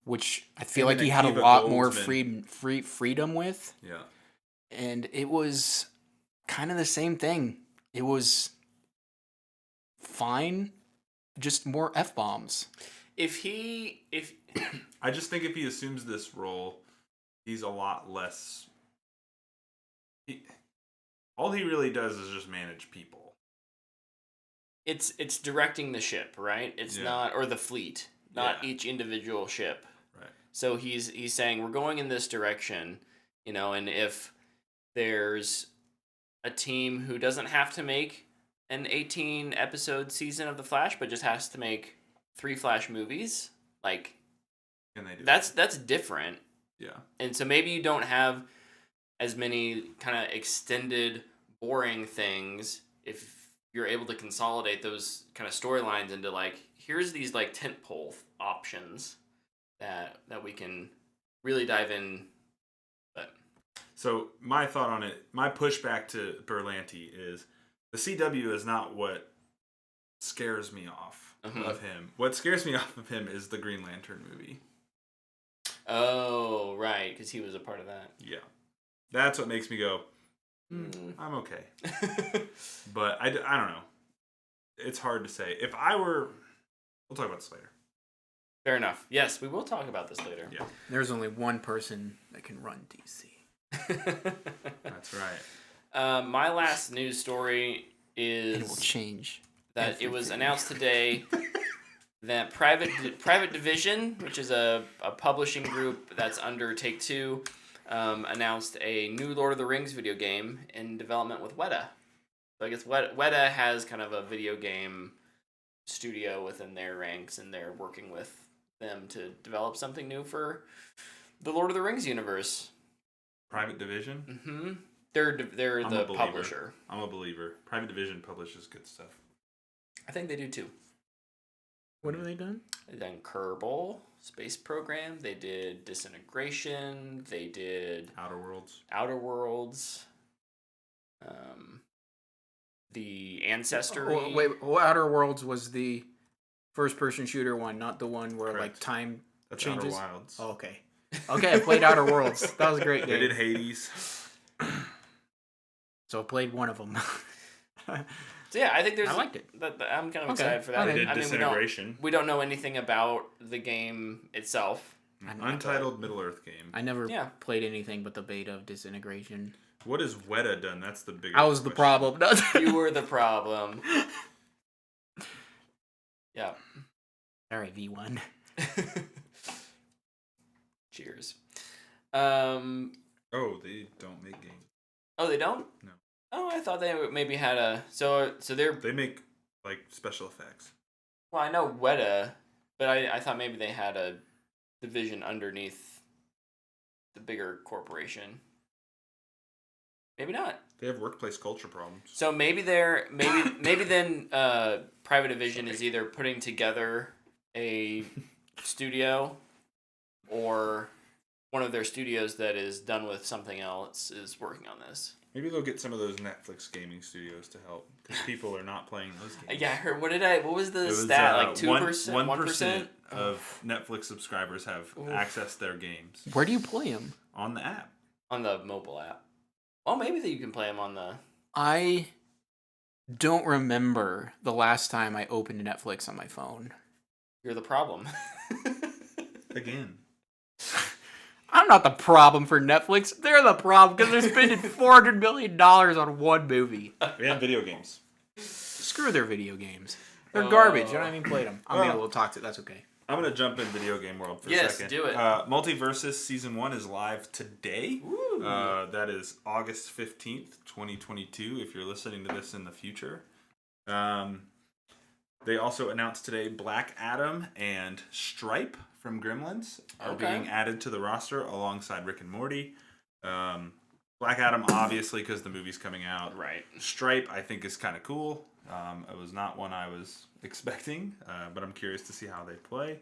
which I feel Him like and he had a Akiva lot more Goldsman. freedom with, Yeah. and it was kind of the same thing. It was fine, just more F-bombs. If I just think if he assumes this role, he's a lot less. All he really does is just manage people. it's directing the ship, right? It's Yeah. not, or the fleet, not Yeah. each individual ship. Right. So he's saying we're going in this direction, and if there's a team who doesn't have to make an 18 episode season of the Flash, but just has to make 3 Flash movies, like Can they do that's different. Yeah. And so maybe you don't have as many kind of extended, boring things if you're able to consolidate those kind of storylines into like, here's these like tentpole options that we can really dive in. But So my thought on it, my pushback to Berlanti is the CW is not what scares me off of him. What scares me off of him is the Green Lantern movie. Oh, right, because he was a part of that. Yeah. That's what makes me go, I'm okay. But I don't know. It's hard to say. If I were... We'll talk about this later. Fair enough. Yes, we will talk about this later. Yeah. There's only one person that can run DC. That's right. My last news story is... And it will change. That it was everything. announced today that Private Division, which is a publishing group that's under Take-Two, announced a new Lord of the Rings video game in development with Weta. So I guess Weta has kind of a video game studio within their ranks, and they're working with them to develop something new for the Lord of the Rings universe. Private Division? Mm-hmm. They're the publisher. I'm a believer. Private Division publishes good stuff. I think they do too. What have they done? They've done Kerbal Space Program. They did Disintegration. They did Outer Worlds. The Ancestry. Oh, wait, Outer Worlds was the first-person shooter one, not the one where Correct. like time That's changes. Outer Wilds. Oh, okay. Okay, I played Outer Worlds. That was a great game. They did Hades. So I played one of them. So yeah, I think there's. I liked it. I'm kind of excited for that. They did I mean, Disintegration. we don't know anything about the game itself. Untitled Middle-earth game. I never played anything but the beta of Disintegration. What has Weta done? That's the bigger I was the problem. You were the problem. Yeah. All right, V1. Cheers. Oh, they don't make games. Oh, they don't? No. Oh, I thought they maybe had a... So They make, like, special effects. Well, I know Weta, but I thought maybe they had a division underneath the bigger corporation. Maybe not. They have workplace culture problems. So maybe maybe then Private Division is either putting together a studio, or one of their studios that is done with something else is working on this. Maybe they'll get some of those Netflix gaming studios to help, because people are not playing those games. Yeah, I heard. What was the stat? Like 2%, 1% of Netflix subscribers have accessed their games. Where do you play them? On the app. On the mobile app. Oh, maybe that you can play them on the... I don't remember the last time I opened Netflix on my phone. You're the problem. Again. I'm not the problem for Netflix. They're the problem because they're spending $400 million on one movie. We have video games. Screw their video games. They're garbage. I don't even play them. I'm able to talk to. That's okay. I'm going to jump in video game world for a yes, second. Do it. Multiversus Season 1 is live today. Ooh. That is August 15th, 2022, if you're listening to this in the future. They also announced today Black Adam and Stripe from Gremlins are being added to the roster alongside Rick and Morty. Black Adam, obviously, because the movie's coming out. Right. Stripe, I think, is kind of cool. It was not one I was expecting, but I'm curious to see how they play.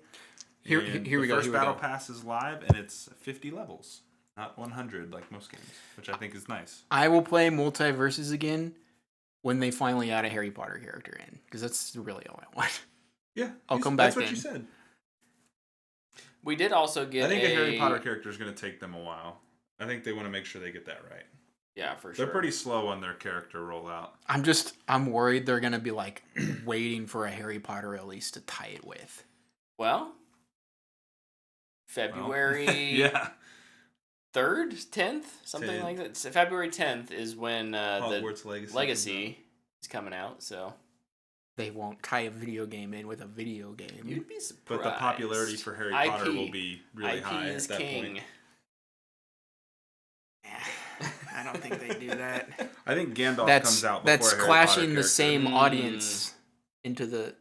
Here we go. The first battle pass is live, and it's 50 levels, not 100 like most games, which I think is nice. I will play Multiverses again when they finally add a Harry Potter character in, because that's really all I want. Yeah, I'll come back. That's what then. you said. We did also get. I think a Harry Potter character is going to take them a while. I think they want to make sure they get that right. Yeah, for sure. They're pretty slow on their character rollout. I'm worried they're gonna be like waiting for a Harry Potter release to tie it with. Well, February yeah. 3rd, 10th, something like that. So February 10th is when the Hogwarts Legacy is coming out. So they won't tie a video game in with a video game. You'd be surprised. But the popularity for Harry Potter will be really IP high is at that king. point. I don't think they do that. I think Gandalf that's comes out before that's a Harry clashing Potter the character. same audience into the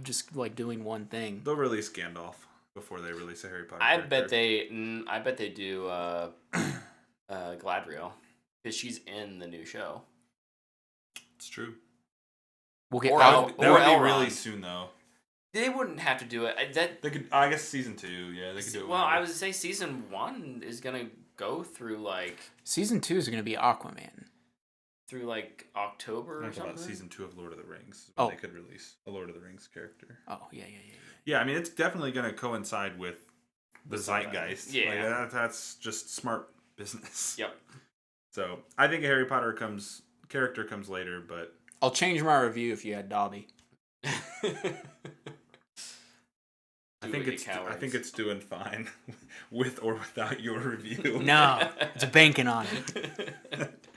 just like doing one thing. They'll release Gandalf before they release a Harry Potter I character. bet they do Gladriel, because she's in the new show. It's true. We'll get Or out. El- That would be Elrond. really soon, though. They wouldn't have to do it. They could. I guess season 2. Yeah, they could do it. Well, whenever. I would say season 1 is gonna go through Season 2 is going to be Aquaman. October or Talk something. about season 2 of Lord of the Rings. Oh. They could release a Lord of the Rings character. Oh yeah. Yeah, I mean it's definitely going to coincide with the zeitgeist. Yeah. Like, that's just smart business. Yep. So I think a Harry Potter character comes later, but I'll change my review if you had Dobby. I think it's doing fine with or without your review. No, it's banking on it.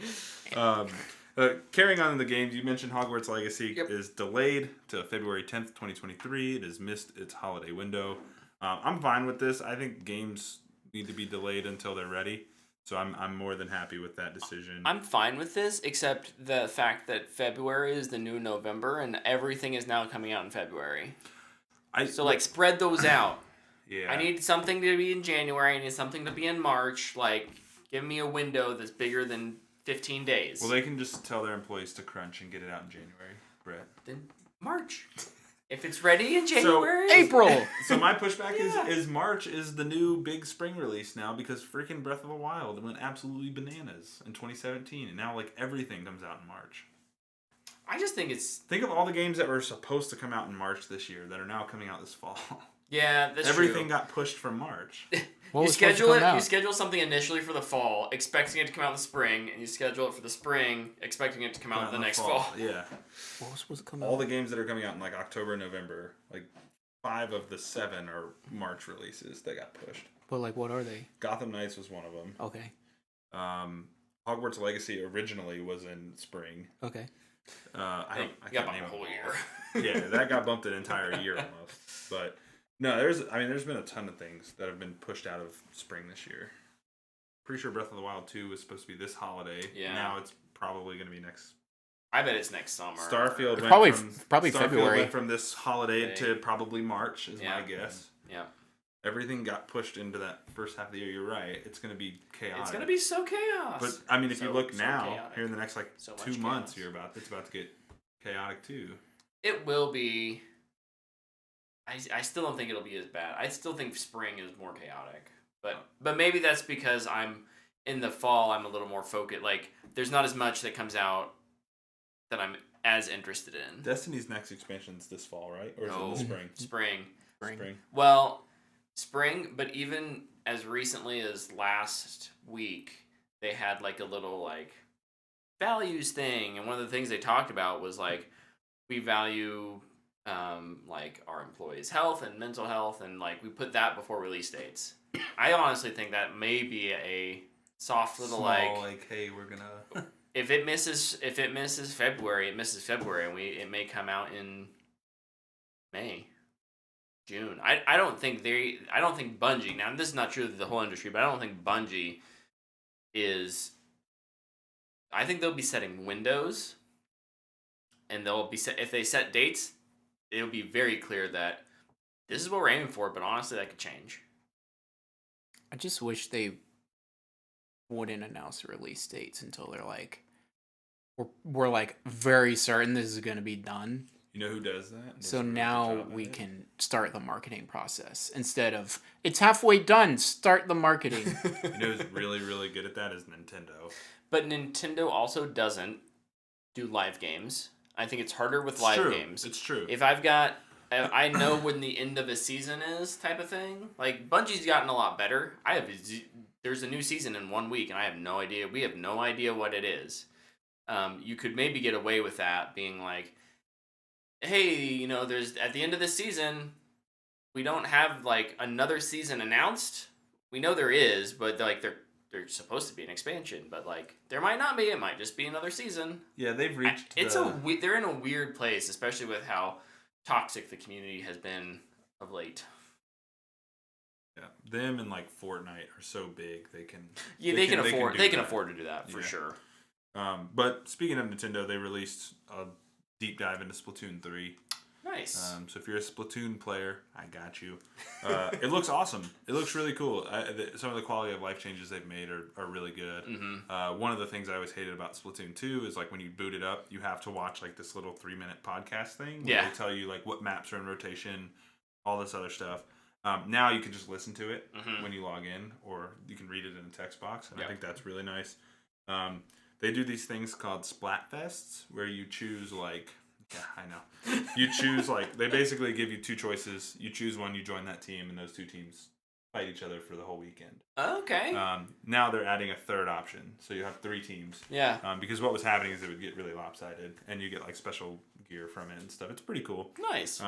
Carrying on in the games, you mentioned Hogwarts Legacy Yep. is delayed to February 10th, 2023. It has missed its holiday window. I'm fine with this. I think games need to be delayed until they're ready. So I'm more than happy with that decision. I'm fine with this, except the fact that February is the new November and everything is now coming out in February. So spread those out. Yeah. I need something to be in January. I need something to be in March. Give me a window that's bigger than 15 days. Well, they can just tell their employees to crunch and get it out in January, Brett. Then March. If it's ready in January. April. So my pushback is March is the new big spring release now because freaking Breath of the Wild went absolutely bananas in 2017, and now everything comes out in March. I just think it's... Think of all the games that were supposed to come out in March this year that are now coming out this fall. Yeah, that's Everything true. got pushed from March. What You was supposed to schedule come it. out? You schedule something initially for the fall, expecting it to come out in the spring, and you schedule it for the spring, expecting it to come out in the next fall. Yeah. What was supposed to come All out? the games that are coming out in October and November, 5 of the 7 are March releases that got pushed. But what are they? Gotham Knights was one of them. Okay. Hogwarts Legacy originally was in spring. Okay. I got can't bumped name a whole them all. Yeah, that got bumped an entire year almost. But no, there's been a ton of things that have been pushed out of spring this year. Pretty sure Breath of the Wild 2 was supposed to be this holiday. Yeah. Now it's probably going to be next. I bet it's next summer. Starfield went Probably Starfield February. went from this holiday to probably March is my guess. Yeah. Everything got pushed into that first half of the year. You're right. It's going to be chaotic. It's gonna be so chaos. But I mean, if you look so now, chaotic. here in the next So much 2 months, chaos. it's about to get chaotic too. It will be. I still don't think it'll be as bad. I still think spring is more chaotic. But maybe that's because I'm in the fall. I'm a little more focused. There's not as much that comes out that I'm as interested in. Destiny's next expansion's this fall, right? Or is it in the spring? Spring. Well, spring. But even as recently as last week, they had a little values thing, and one of the things they talked about was we value our employees' health and mental health, and we put that before release dates. I honestly think that may be a soft little Small, hey, we're gonna. if it misses February, it misses February, and it may come out in May, June. I don't think Bungie. Now this is not true of the whole industry, but I don't think Bungie is. I think they'll be setting windows, and they'll be if they set dates, it'll be very clear that this is what we're aiming for. But honestly, that could change. I just wish they wouldn't announce release dates until they're we're very certain this is going to be done. You know who does that? So now we can start the marketing process instead of it's halfway done. Start the marketing. You know who's really, really good at that is Nintendo. But Nintendo also doesn't do live games. I think it's harder with live games. It's true. If I know when the end of a season is type of thing. Bungie's gotten a lot better. There's a new season in 1 week, and I have no idea. We have no idea what it is. You could maybe get away with that being hey, there's at the end of this season, we don't have another season announced. We know there is, but they're there's supposed to be an expansion, but like there might not be. It might just be another season. Yeah, they've reached. They're in a weird place, especially with how toxic the community has been of late. Yeah, them and like Fortnite are so big they can. Yeah, they can afford to do that for sure. But speaking of Nintendo, they released a deep dive into Splatoon 3. Nice. So if you're a Splatoon player, I got you. It looks awesome. It looks really cool. Some of the quality of life changes they've made are really good. Mm-hmm. One of the things I always hated about Splatoon 2 is like when you boot it up, you have to watch like this little 3-minute podcast thing where they tell you like what maps are in rotation, all this other stuff. Now you can just listen to it when you log in, or you can read it in a text box, and I think that's really nice. They do these things called Splatfests where you choose like. Yeah, I know. You choose, like, they basically give you two choices. You choose one, you join that team, and those two teams fight each other for the whole weekend. Okay. Now they're adding a third option. So you have 3 teams. Yeah. Because what was happening is it would get really lopsided, and you get, like, special gear from it and stuff. It's pretty cool. Nice.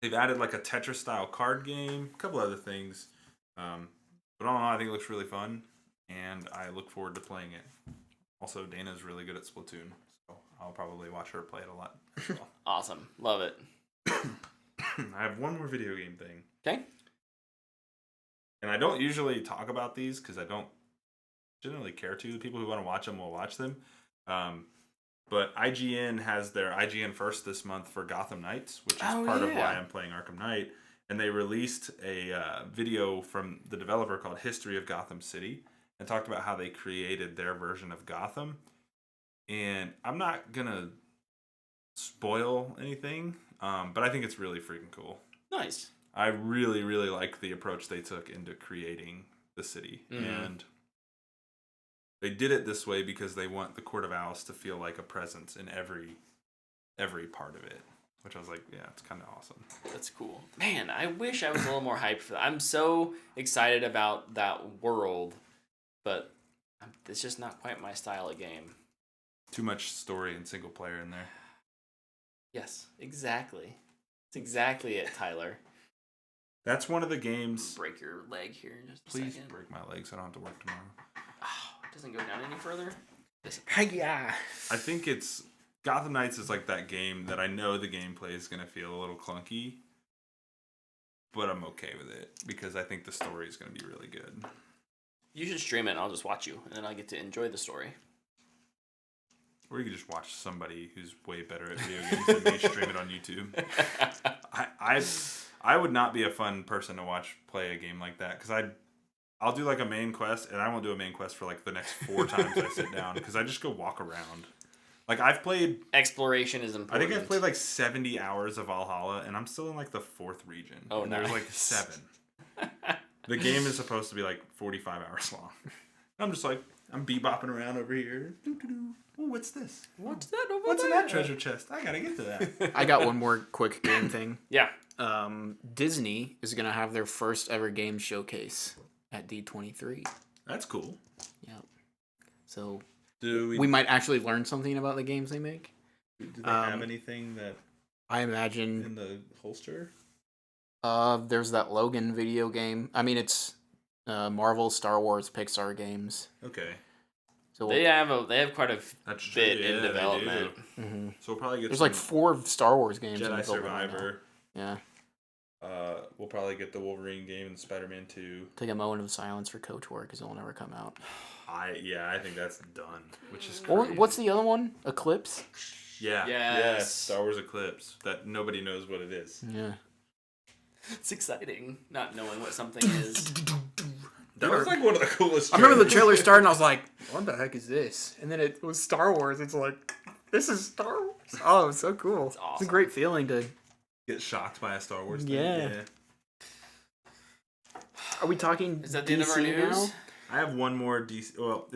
They've added, like, a Tetris-style card game, a couple other things. But all in all, I think it looks really fun, and I look forward to playing it. Also, Dana's really good at Splatoon. I'll probably watch her play it a lot as well. Awesome. Love it. I have one more video game thing. Okay. And I don't usually talk about these because I don't generally care to. The people who want to watch them will watch them. But IGN has their IGN First this month for Gotham Knights, which is part of why I'm playing Arkham Knight. And they released a video from the developer called History of Gotham City and talked about how they created their version of Gotham. And I'm not going to spoil anything, but I think it's really freaking cool. Nice. I really, really like the approach they took into creating the city. And they did it this way because they want the Court of Owls to feel like a presence in every part of it. Which I was like, yeah, it's kind of awesome. That's cool. Man, I wish I was a little more hyped for that. I'm so excited about that world, but it's just not quite my style of game. Too much story and single player in there. Yes, exactly. That's exactly it, Tyler. That's one of the games. Break your leg here in just a Please second. break my leg so I don't have to work tomorrow. Oh, it doesn't go down any further? Yeah. I think it's Gotham Knights is like that game that I know the gameplay is going to feel a little clunky, but I'm okay with it because I think the story is going to be really good. You should stream it and I'll just watch you, and then I get to enjoy the story. Or you could just watch somebody who's way better at video games than me stream it on YouTube. I would not be a fun person to watch play a game like that because I'll do like a main quest and I won't do a main quest for like the next 4 times I sit down because I just go walk around. Like I've played exploration is important. I think I've played like 70 hours of Valhalla and I'm still in like the 4th region. Oh, and nice. There's like 7. The game is supposed to be like 45 hours long. I'm just like I'm bebopping around over here. Oh, what's this? What's that over What's there? in that treasure chest? I gotta get to that. I got one more quick game thing. Yeah. Disney is going to have their first ever game showcase at D23. That's cool. Yeah. So Do we might actually learn something about the games they make. do they have anything that I imagine in the holster? there's that Logan video game. I mean, it's Marvel, Star Wars, Pixar games. Okay. So They have quite a That's true. bit Yeah, in they development. do. mm-hmm. So we'll probably get There's some like 4 Star Wars games. in Jedi development right now. Survivor. Yeah. We'll probably get the Wolverine game and Spider-Man 2. Take a moment of silence for KOTOR because it will never come out. I think that's done, which is Or crazy. what's the other one? Eclipse? Yeah. Yes. Star Wars Eclipse. That nobody knows what it is. Yeah. It's exciting not knowing what something is. That was like one of the coolest. I remember the trailer started and I was like, what the heck is this? And then it was Star Wars. It's like, this is Star Wars? Oh, it's so cool. It's awesome. a great feeling to... Get shocked by a Star Wars thing. Yeah. Are we talking Is that the DC end of our news? now? I have one more DC. Well,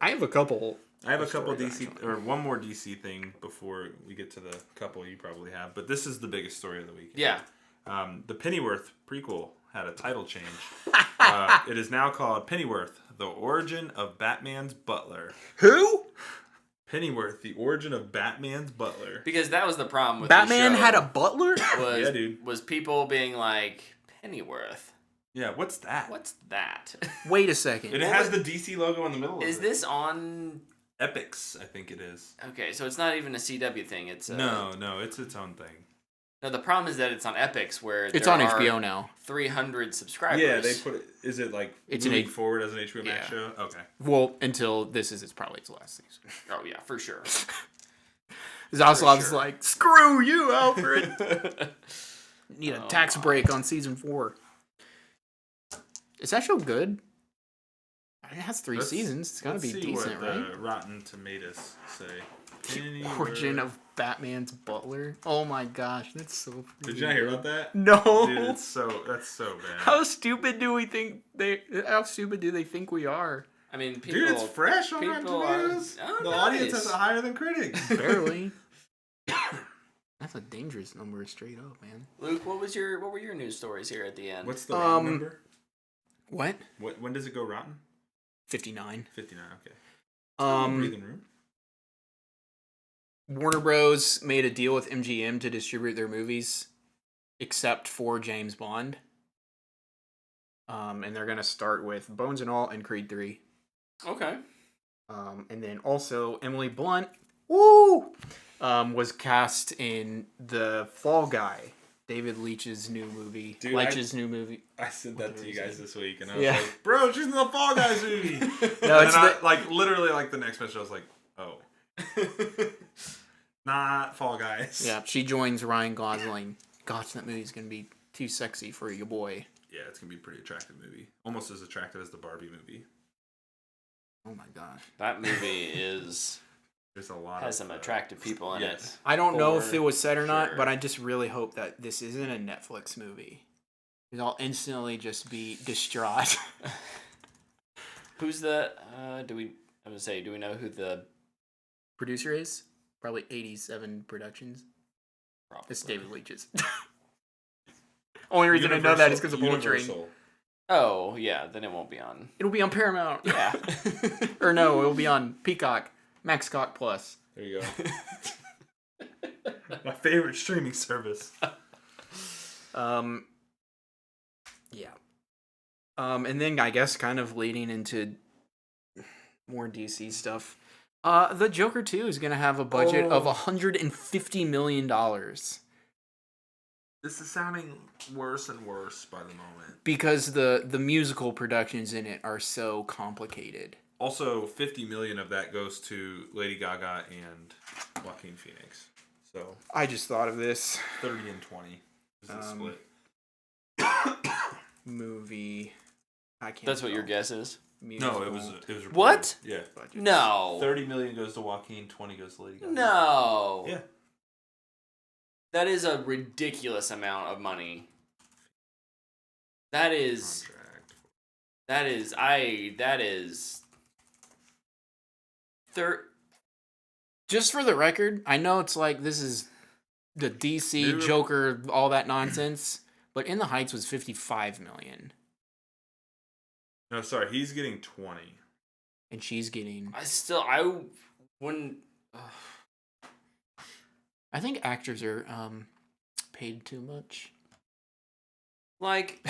I have a couple. I have a couple stories, DC, actually. or one more DC thing before we get to the couple you probably have. But this is the biggest story of the weekend. Yeah. The Pennyworth prequel had a title change. It is now called Pennyworth: The Origin of Batman's Butler. Who? Pennyworth: The Origin of Batman's Butler. Because that was the problem with Batman the show, had a butler? was, Yeah, dude. was people being like, Pennyworth? Yeah, what's that? What's that? Wait a second. It has the DC logo in the middle. Is of this on? Epix? I think it is. Okay, so it's not even a CW thing. It's No, it's its own thing. No, the problem is that it's on Epix, where It's there on are HBO now. 300 subscribers. Yeah, they put it. Is it like it's moving an forward as an HBO Max show? Okay. Well, until this is probably its last season. Oh yeah, for sure. Zaslav's like, screw you, Alfred. Need a tax break on season 4. Is that show good? It has 3 seasons. It's gotta be decent, right? Rotten Tomatoes say. The origin of Batman's butler. Oh my gosh, that's so pretty. Did you not hear about that? No. Dude, that's so bad. How stupid do they think we are? I mean, people, dude, it's fresh on Rotten Tomatoes. The audience has it higher than critics. Barely. That's a dangerous number, straight up, man. Luke, what were your news stories here at the end? What's the rotten number? What? When does it go rotten? 59. 59. Okay. Breathing room. Warner Bros. Made a deal with MGM to distribute their movies, except for James Bond. And they're gonna start with Bones and All and Creed 3. Okay. And then also Emily Blunt, was cast in the Fall Guy, David Leitch's new movie. Dude, new movie. I said that to you guys this week, and I was like, "Bro, she's in the Fall Guys movie." No, and it's like literally like the next message, I was like, "Oh, not Fall Guys." Yeah, she joins Ryan Gosling. Gosh, that movie's gonna be too sexy for your boy. Yeah, it's gonna be a pretty attractive movie, almost as attractive as the Barbie movie. Oh my gosh, that movie is. There's a lot has some attractive people in it. I don't know if it was said or not, but I just really hope that this isn't a Netflix movie. Because I'll instantly just be distraught. Who's the? Do we know who the producer is? Probably 87 Productions. Probably. It's David Leitch's. Only reason I know that is because of Bullet Train. Oh yeah, then it won't be on. It'll be on Paramount. Yeah. Or no, it'll be on Peacock. Max Cock Plus. There you go. My favorite streaming service. Yeah. And then I guess kind of leading into more DC stuff. The Joker 2 is going to have a budget of $150 million. This is sounding worse and worse by the moment. Because the musical productions in it are so complicated. Also, 50 million of that goes to Lady Gaga and Joaquin Phoenix. So I just thought of this. 30 and 20 is the split. Movie. I can't. That's what your guess is? Musical. No, it was reported. What? Yeah. No. 30 million goes to Joaquin, 20 goes to Lady Gaga. No. Yeah. That is a ridiculous amount of money. That is. Contract. That is. Just for the record, I know it's like this is the DC Joker, all that nonsense, but In the Heights was $55 million. No, sorry, he's getting 20. And she's getting. I wouldn't. I think actors are paid too much. Like,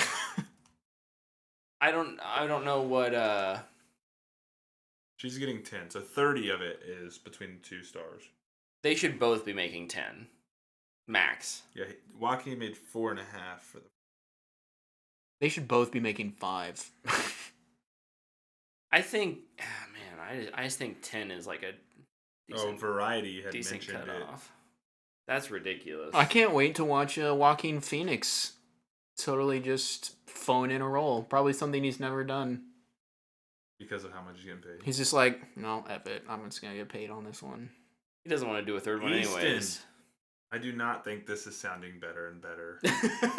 I don't know what. She's getting 10, so 30 of it is between the two stars. They should both be making 10, max. Yeah, Joaquin made 4.5 for the. They should both be making 5. I think, man, I just think 10 is like a decent, Variety had decent mentioned cutoff. That's ridiculous. I can't wait to watch Joaquin Phoenix totally just phone in a role. Probably something he's never done. Because of how much he's getting paid. He's just like, no, F it. I'm just going to get paid on this one. He doesn't want to do a third one Easton, anyways. I do not think this is sounding better and better.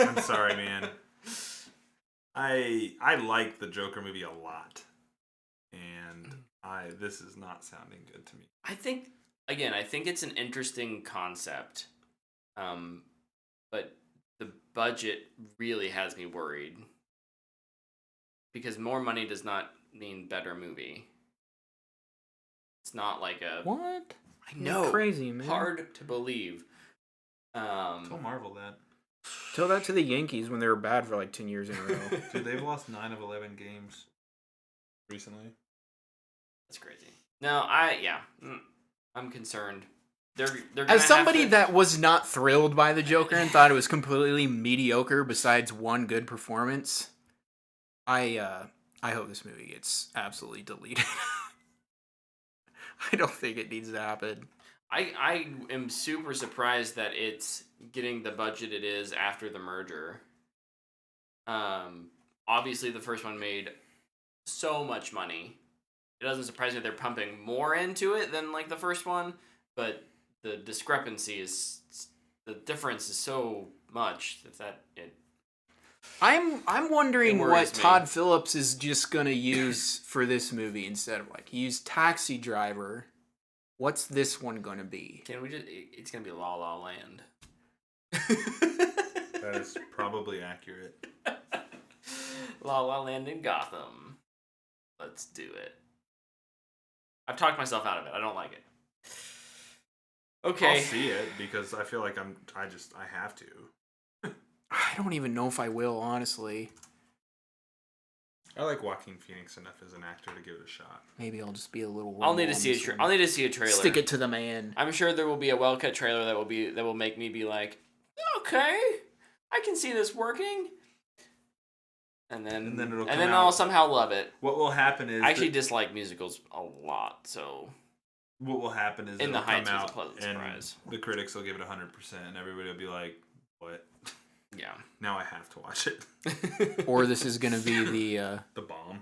I'm sorry, man. I like the Joker movie a lot. And this is not sounding good to me. I think it's an interesting concept. But the budget really has me worried. Because more money does not mean better movie. It's not like a... What? I know. Crazy, man. Hard to believe. Tell Marvel that. Tell that to the Yankees when they were bad for like 10 years in a row. Dude, they've lost 9 of 11 games recently. That's crazy. No, I'm concerned. They're gonna As somebody have to... that was not thrilled by the Joker and thought it was completely mediocre besides one good performance, I hope this movie gets absolutely deleted. I don't think it needs to happen. I am super surprised that it's getting the budget it is after the merger. Obviously the first one made so much money. It doesn't surprise me they're pumping more into it than like the first one, but the difference is so much that it. I'm wondering It what worries me. Todd Phillips is just gonna use for this movie instead of like he used Taxi Driver. What's this one gonna be? Can we just? It's gonna be La La Land. That is probably accurate. La La Land in Gotham. Let's do it. I've talked myself out of it. I don't like it. Okay. I'll see it because I feel like I have to. I don't even know if I will, honestly. I like Joaquin Phoenix enough as an actor to give it a shot. Maybe I'll just be a little. I'll need to on see this one. I'll need to see a trailer. Stick it to the man. I'm sure there will be a well cut trailer that will make me be like, okay, I can see this working. And then it'll I'll somehow love it. What will happen is I actually dislike musicals a lot, so what will happen is In the it'll come Heights was a out pleasant and surprise. the critics will give it 100%, and everybody will be like, "What? yeah. Now I have to watch it." Or this is gonna be the The bomb.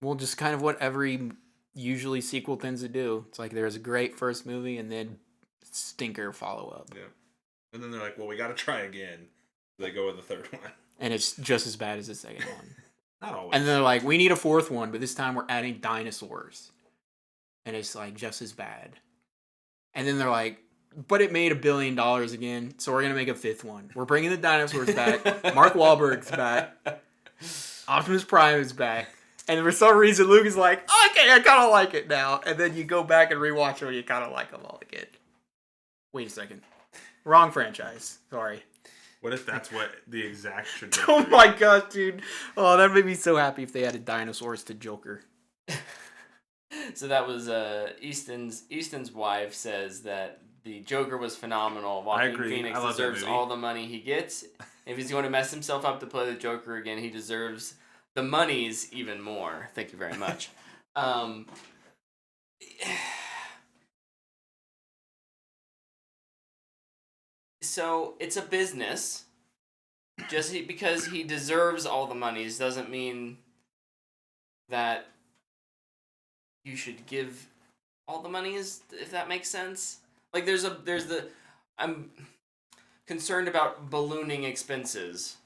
well, just kind of what every usually sequel tends to do. It's like there's a great first movie and then stinker follow up, Yeah. And then they're like, "Well, we got to try again." They go with the third one. and it's just as bad as the second one. Not always. And they're like, we need a fourth one, but this time we're adding dinosaurs, and it's like just as bad. And then they're like, but it made $1 billion again, so we're gonna make a fifth one. We're bringing the dinosaurs back. Mark Wahlberg's back. Optimus Prime is back. And for some reason, Luke is like, okay, I kind of like it now. And then you go back and rewatch it, and you kind of like them all again. Wait a second. Wrong franchise. Sorry. What if that's what the exact trajectory? Oh my gosh, dude. Oh, that made me so happy if they added dinosaurs to Joker. So that was Easton's wife says that the Joker was phenomenal. Joaquin agree. Phoenix I love that deserves movie. all the money he gets. If he's going to mess himself up to play the Joker again, he deserves the monies even more. Thank you very much. So it's a business. Because he deserves all the monies doesn't mean that you should give all the monies, if that makes sense. Like I'm concerned about ballooning expenses.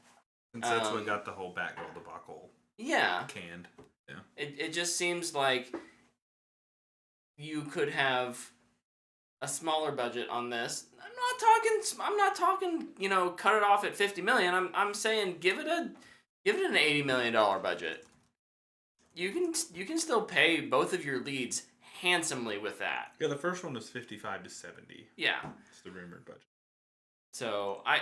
Since that's what got the whole Batgirl debacle Yeah. canned. Yeah. It just seems like you could have a smaller budget on this. I'm not talking, cut it off at 50 million. I'm saying give it an $80 million budget. You can still pay both of your leads handsomely with that. Yeah, the first one was 55 to 70. Yeah. It's the rumored budget. So I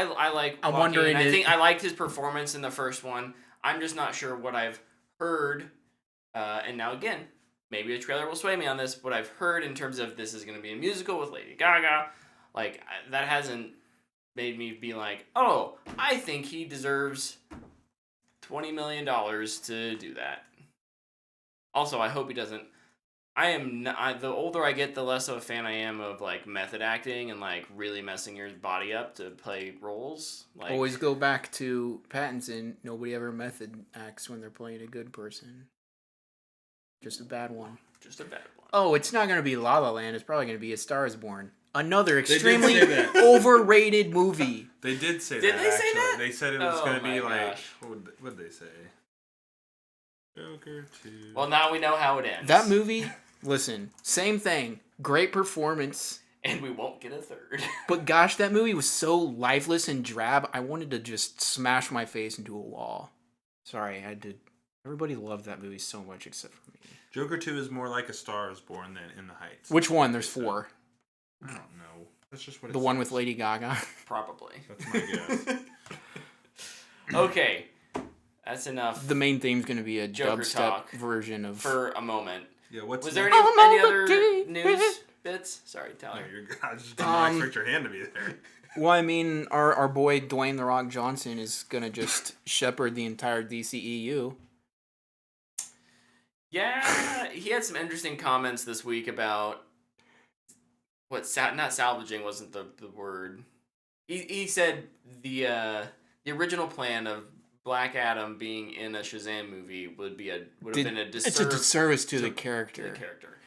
like I'm Joaquin. wondering I think I liked his performance in the first one. I'm just not sure what I've heard. And now again, maybe a trailer will sway me on this. What I've heard in terms of this is going to be a musical with Lady Gaga, like that hasn't made me be like, oh, I think he deserves $20 million to do that. Also, I hope he doesn't. The older I get, the less of a fan I am of like method acting and like really messing your body up to play roles. Like, Always go back to Pattinson. Nobody ever method acts when they're playing a good person. Just a bad one. just a bad one. Oh, it's not going to be La La Land. It's probably going to be A Star Is Born. Another did extremely say that. overrated movie. They did say Did that. they say actually. that? They said it was Oh going to my be like. gosh. What did they say? Joker 2. Well, now we know how it ends. That movie, listen, same thing. Great performance. And we won't get a third. But gosh, that movie was so lifeless and drab, I wanted to just smash my face into a wall. Sorry, I had to. Everybody loved that movie so much except for me. Joker 2 is more like A Star Is Born than In the Heights. Which one? There's 4. I don't know. That's just what it The one says. with Lady Gaga. Probably. That's my guess. Okay. That's enough The main theme's going to be a Joker dubstep talk version of... for a moment. Yeah, what's Was there next? any other news bits? Sorry, No, Tyler. I just did not expect your hand to be there. Well, I mean, our boy Dwayne "The Rock" Johnson is going to just shepherd the entire DCEU. Yeah, he had some interesting comments this week about not salvaging wasn't the word. He said the original plan of Black Adam being in a Shazam movie would have been a disservice. It's a disservice to the to character. the character.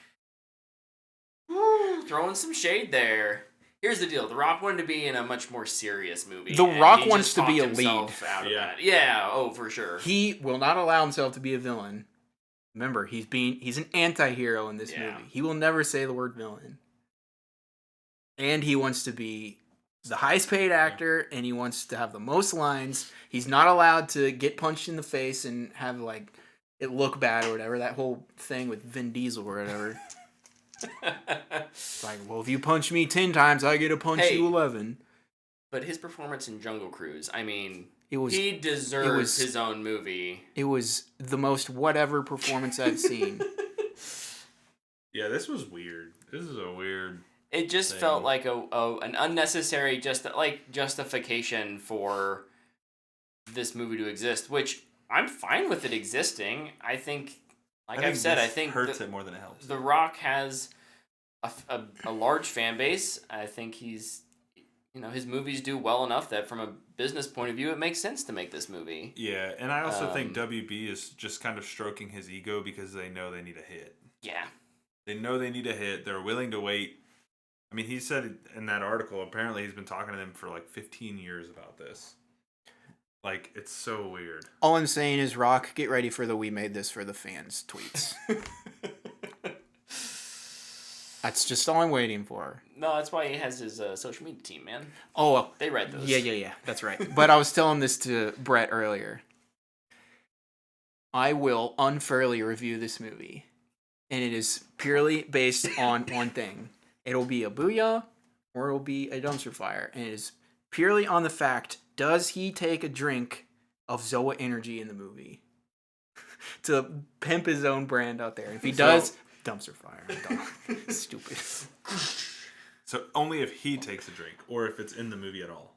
Woo, throwing some shade there. Here's the deal: The Rock wanted to be in a much more serious movie. The and Rock he wants just to be talked a lead. himself out of Yeah. that. Yeah. Oh, for sure. He will not allow himself to be a villain. Remember, he's an anti-hero in this Yeah. movie. He will never say the word villain. And he wants to be the highest paid actor, and he wants to have the most lines. He's not allowed to get punched in the face and have like it look bad or whatever. That whole thing with Vin Diesel or whatever. It's like, well, if you punch me 10 times, I get to punch Hey. you 11. But his performance in Jungle Cruise, I mean, It was he deserves his own movie. it was the most whatever performance I've seen. Yeah, this was weird. This is a weird. It just thing. felt like an unnecessary justification for this movie to exist, which I'm fine with it existing. I think, like I've said, I think hurts it more than it helps. The Rock has a large fan base. I think his movies do well enough that from a business point of view, it makes sense to make this movie. Yeah, and I also think WB is just kind of stroking his ego because they know they need a hit. Yeah. They know they need a hit. They're willing to wait. I mean, he said in that article, apparently he's been talking to them for like 15 years about this. Like, it's so weird. All I'm saying is, Rock, get ready for the "We made this for the fans" tweets. That's just all I'm waiting for. No, that's why he has his social media team, man. Oh, They read those. yeah. That's right. But I was telling this to Brett earlier. I will unfairly review this movie, and it is purely based on one thing. It'll be a booyah, or it'll be a dumpster fire, and it is purely on the fact: does he take a drink of Zoa Energy in the movie to pimp his own brand out there? If he does, dumpster fire. Stupid. So only if he takes a drink, or if it's in the movie at all.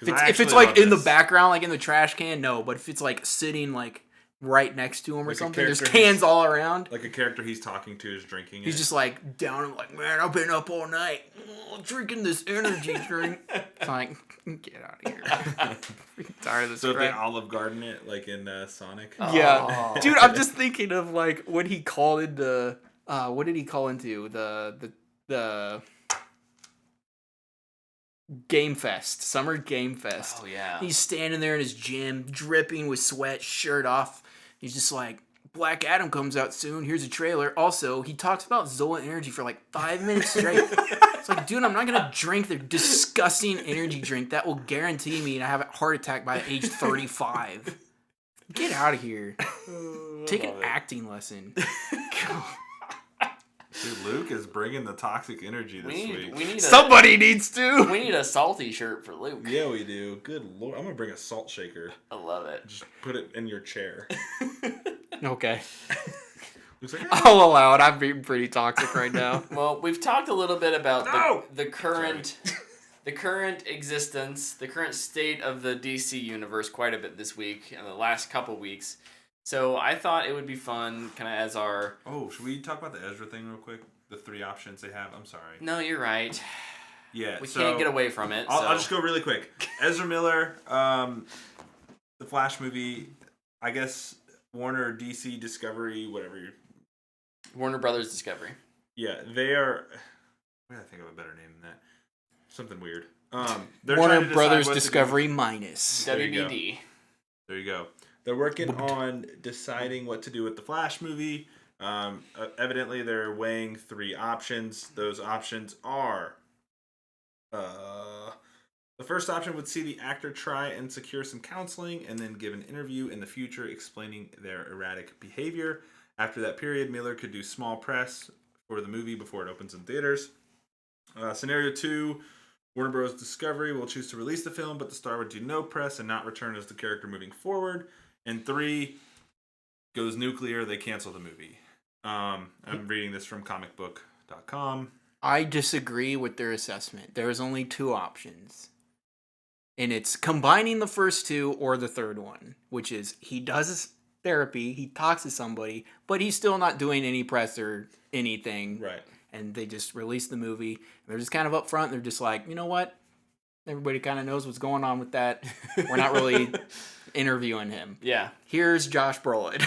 If it's like in the background, like in the trash can, no. But if it's like sitting like right next to him or Like a something, there's character cans all around. Like a character he's talking to is drinking He's it. just like down and like, man, I've been up all night drinking this energy drink. It's like, get out of here. I'm tired of this So if they crap. Olive Garden it, like in Sonic. Yeah, Oh. dude, I'm just thinking of like when he called into what did he call into the Game Fest, Summer Game Fest. Oh, yeah. He's standing there in his gym, dripping with sweat, shirt off. He's just like, Black Adam comes out soon. Here's a trailer. Also, he talks about Zoa Energy for like 5 minutes straight. It's like, dude, I'm not going to drink their disgusting energy drink. That will guarantee me to have a heart attack by age 35. Get out of here. Take an acting lesson. Dude, Luke is bringing the toxic energy this week. Somebody needs to. We need a salty shirt for Luke. Yeah, we do. Good lord. I'm going to bring a salt shaker. I love it. Just put it in your chair. Okay. Luke's like, I'll allow it. I'm being pretty toxic right now. Well, we've talked a little bit about No! the current existence, the current state of the DC universe quite a bit this week and the last couple weeks. So I thought it would be fun, kind of as our... Oh, should we talk about the Ezra thing real quick? The 3 options they have? I'm sorry. No, you're right. Yeah, We can't get away from it. I'll just go really quick. Ezra Miller, the Flash movie, I guess Warner, DC, Discovery, whatever. Warner Brothers Discovery. Yeah, they are... Why did I think of a better name than that? Something weird. They're Warner trying to decide Brothers what to do. Discovery minus. There you go. WBD. There you go. They're working on deciding what to do with the Flash movie. Evidently, they're weighing 3 options. Those options are... the first option would see the actor try and secure some counseling and then give an interview in the future explaining their erratic behavior. After that period, Miller could do small press for the movie before it opens in theaters. Scenario 2, Warner Bros. Discovery will choose to release the film, but the star would do no press and not return as the character moving forward. And 3, goes nuclear, they cancel the movie. I'm reading this from comicbook.com. I disagree with their assessment. There's only 2 options. And it's combining the first 2 or the third one, which is he does therapy, he talks to somebody, but he's still not doing any press or anything. Right. And they just release the movie. They're just kind of up front. They're just like, you know what? Everybody kind of knows what's going on with that. We're not really interviewing him. Yeah. Here's Josh Brolin.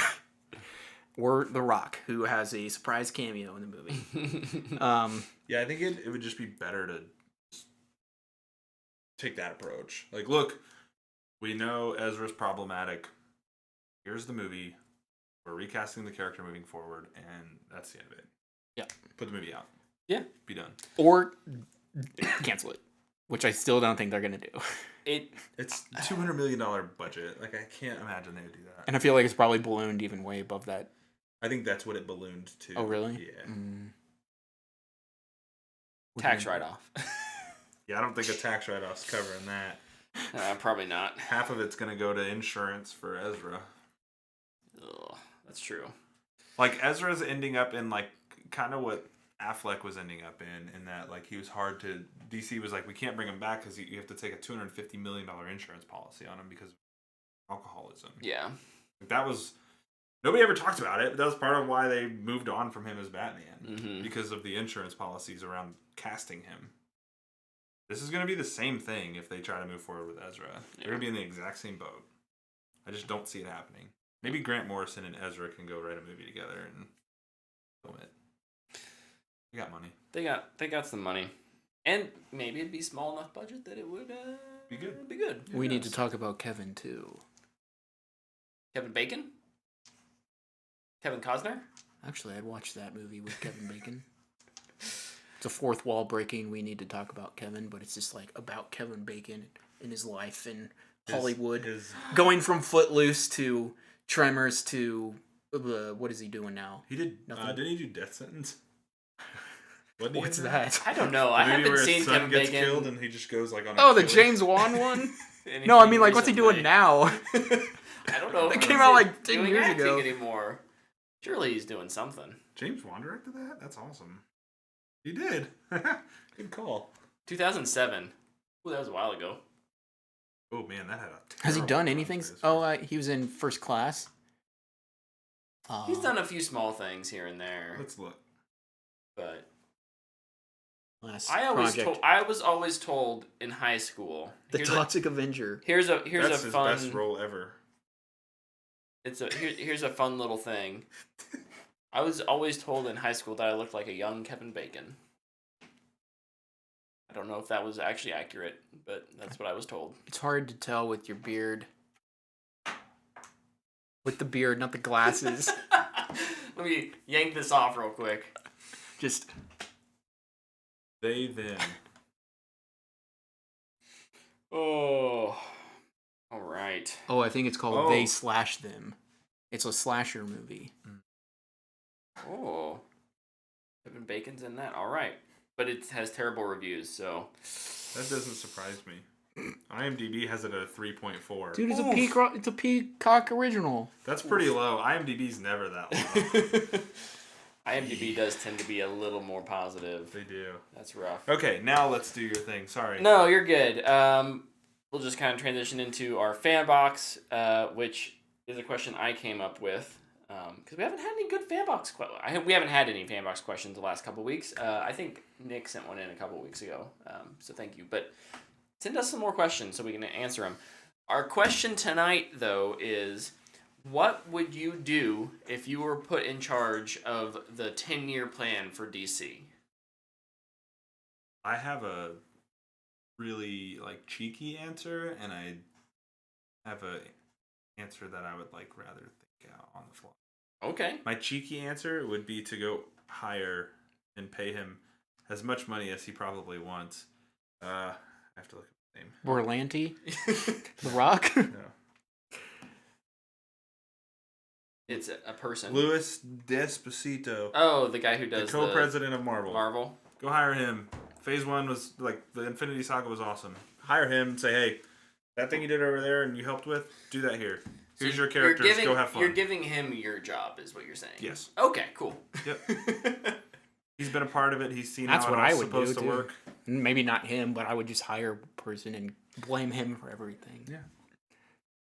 Or The Rock, who has a surprise cameo in the movie. Yeah, I think it would just be better to take that approach. Like, look, we know Ezra's problematic. Here's the movie. We're recasting the character moving forward, and that's the end of it. Yeah. Put the movie out. Yeah. Be done. Or cancel it, which I still don't think they're going to do. It's $200 million budget. Like, I can't imagine they would do that. And I feel like it's probably ballooned even way above that. I think that's what it ballooned to. Oh, really? Yeah. Tax write-off. Yeah, I don't think a tax write-off's covering that. Probably not. Half of it's going to go to insurance for Ezra. Ugh, that's true. Like, Ezra's ending up in, like, kind of what Affleck was ending up in that, like, he was hard to... DC was like, we can't bring him back because you have to take a $250 million insurance policy on him because of alcoholism. Yeah. That was... Nobody ever talked about it, but that was part of why they moved on from him as Batman. Because of the insurance policies around casting him. This is going to be the same thing if they try to move forward with Ezra. They're going to be in the exact same boat. I just don't see it happening. Maybe Grant Morrison and Ezra can go write a movie together and film it. They got money. They got some money. And maybe it'd be small enough budget that it would be good. Be good. We need to talk about Kevin, too. Kevin Bacon? Kevin Costner? Actually, I'd watch that movie with Kevin Bacon. It's a fourth wall breaking. We need to talk about Kevin, but it's just like about Kevin Bacon and his life in Hollywood. Going from Footloose to Tremors to what is he doing now? He did. Nothing. Didn't he do Death Sentence? What's that? I don't know. I haven't seen Kevin Bacon. Killed and he just goes like on. The James Wan one. No, I mean like what's he doing now? I don't know. That came out like 10 years ago. Anymore. Surely he's doing something. James Wan directed that? That's awesome. He did. Good call. 2007. Ooh, that was a while ago. Oh man, that had a. Has he done anything? He was in First Class. He's done a few small things here and there. Let's look. But project. I was always told in high school. The Toxic Avenger. Here's That's a his fun best role ever. Here's a fun little thing. I was always told in high school that I looked like a young Kevin Bacon. I don't know if that was actually accurate, but that's what I was told. It's hard to tell with your beard. With the beard, not the glasses. Let me yank this off real quick. Just... They then. Oh. All right. Oh, I think it's called They Slash Them. It's a slasher movie. Oh. Kevin Bacon's in that. All right. But it has terrible reviews, so. That doesn't surprise me. IMDb has it at a 3.4. Dude, it's a Peacock original. That's pretty low. IMDb's never that low. IMDb does tend to be a little more positive. They do. That's rough. Okay, now let's do your thing. Sorry. No, you're good. We'll just kind of transition into our fan box, which is a question I came up with. Because we haven't had any good fan box questions. We haven't had any fan box questions the last couple weeks. I think Nick sent one in a couple weeks ago. So thank you. But send us some more questions so we can answer them. Our question tonight, though, is what would you do if you were put in charge of the 10-year plan for DC? I have a really cheeky answer, and I have a answer that I would rather think out on the fly. Okay. My cheeky answer would be to go hire and pay him as much money as he probably wants. I have to look at his name. Berlanti? The Rock? No. It's a person. Louis Despacito. Oh, the guy who The does co-president of Marvel. Marvel. Go hire him. Phase 1 was, like, the Infinity Saga was awesome. Hire him and say, hey, that thing you did over there and you helped with, do that here. Here's your characters, go have fun. You're giving him your job, is what you're saying. Yes. Okay, cool. Yep. He's been a part of it. He's seen That's how what it I was would supposed do, to too. work. Maybe not him, but I would just hire a person and blame him for everything. Yeah.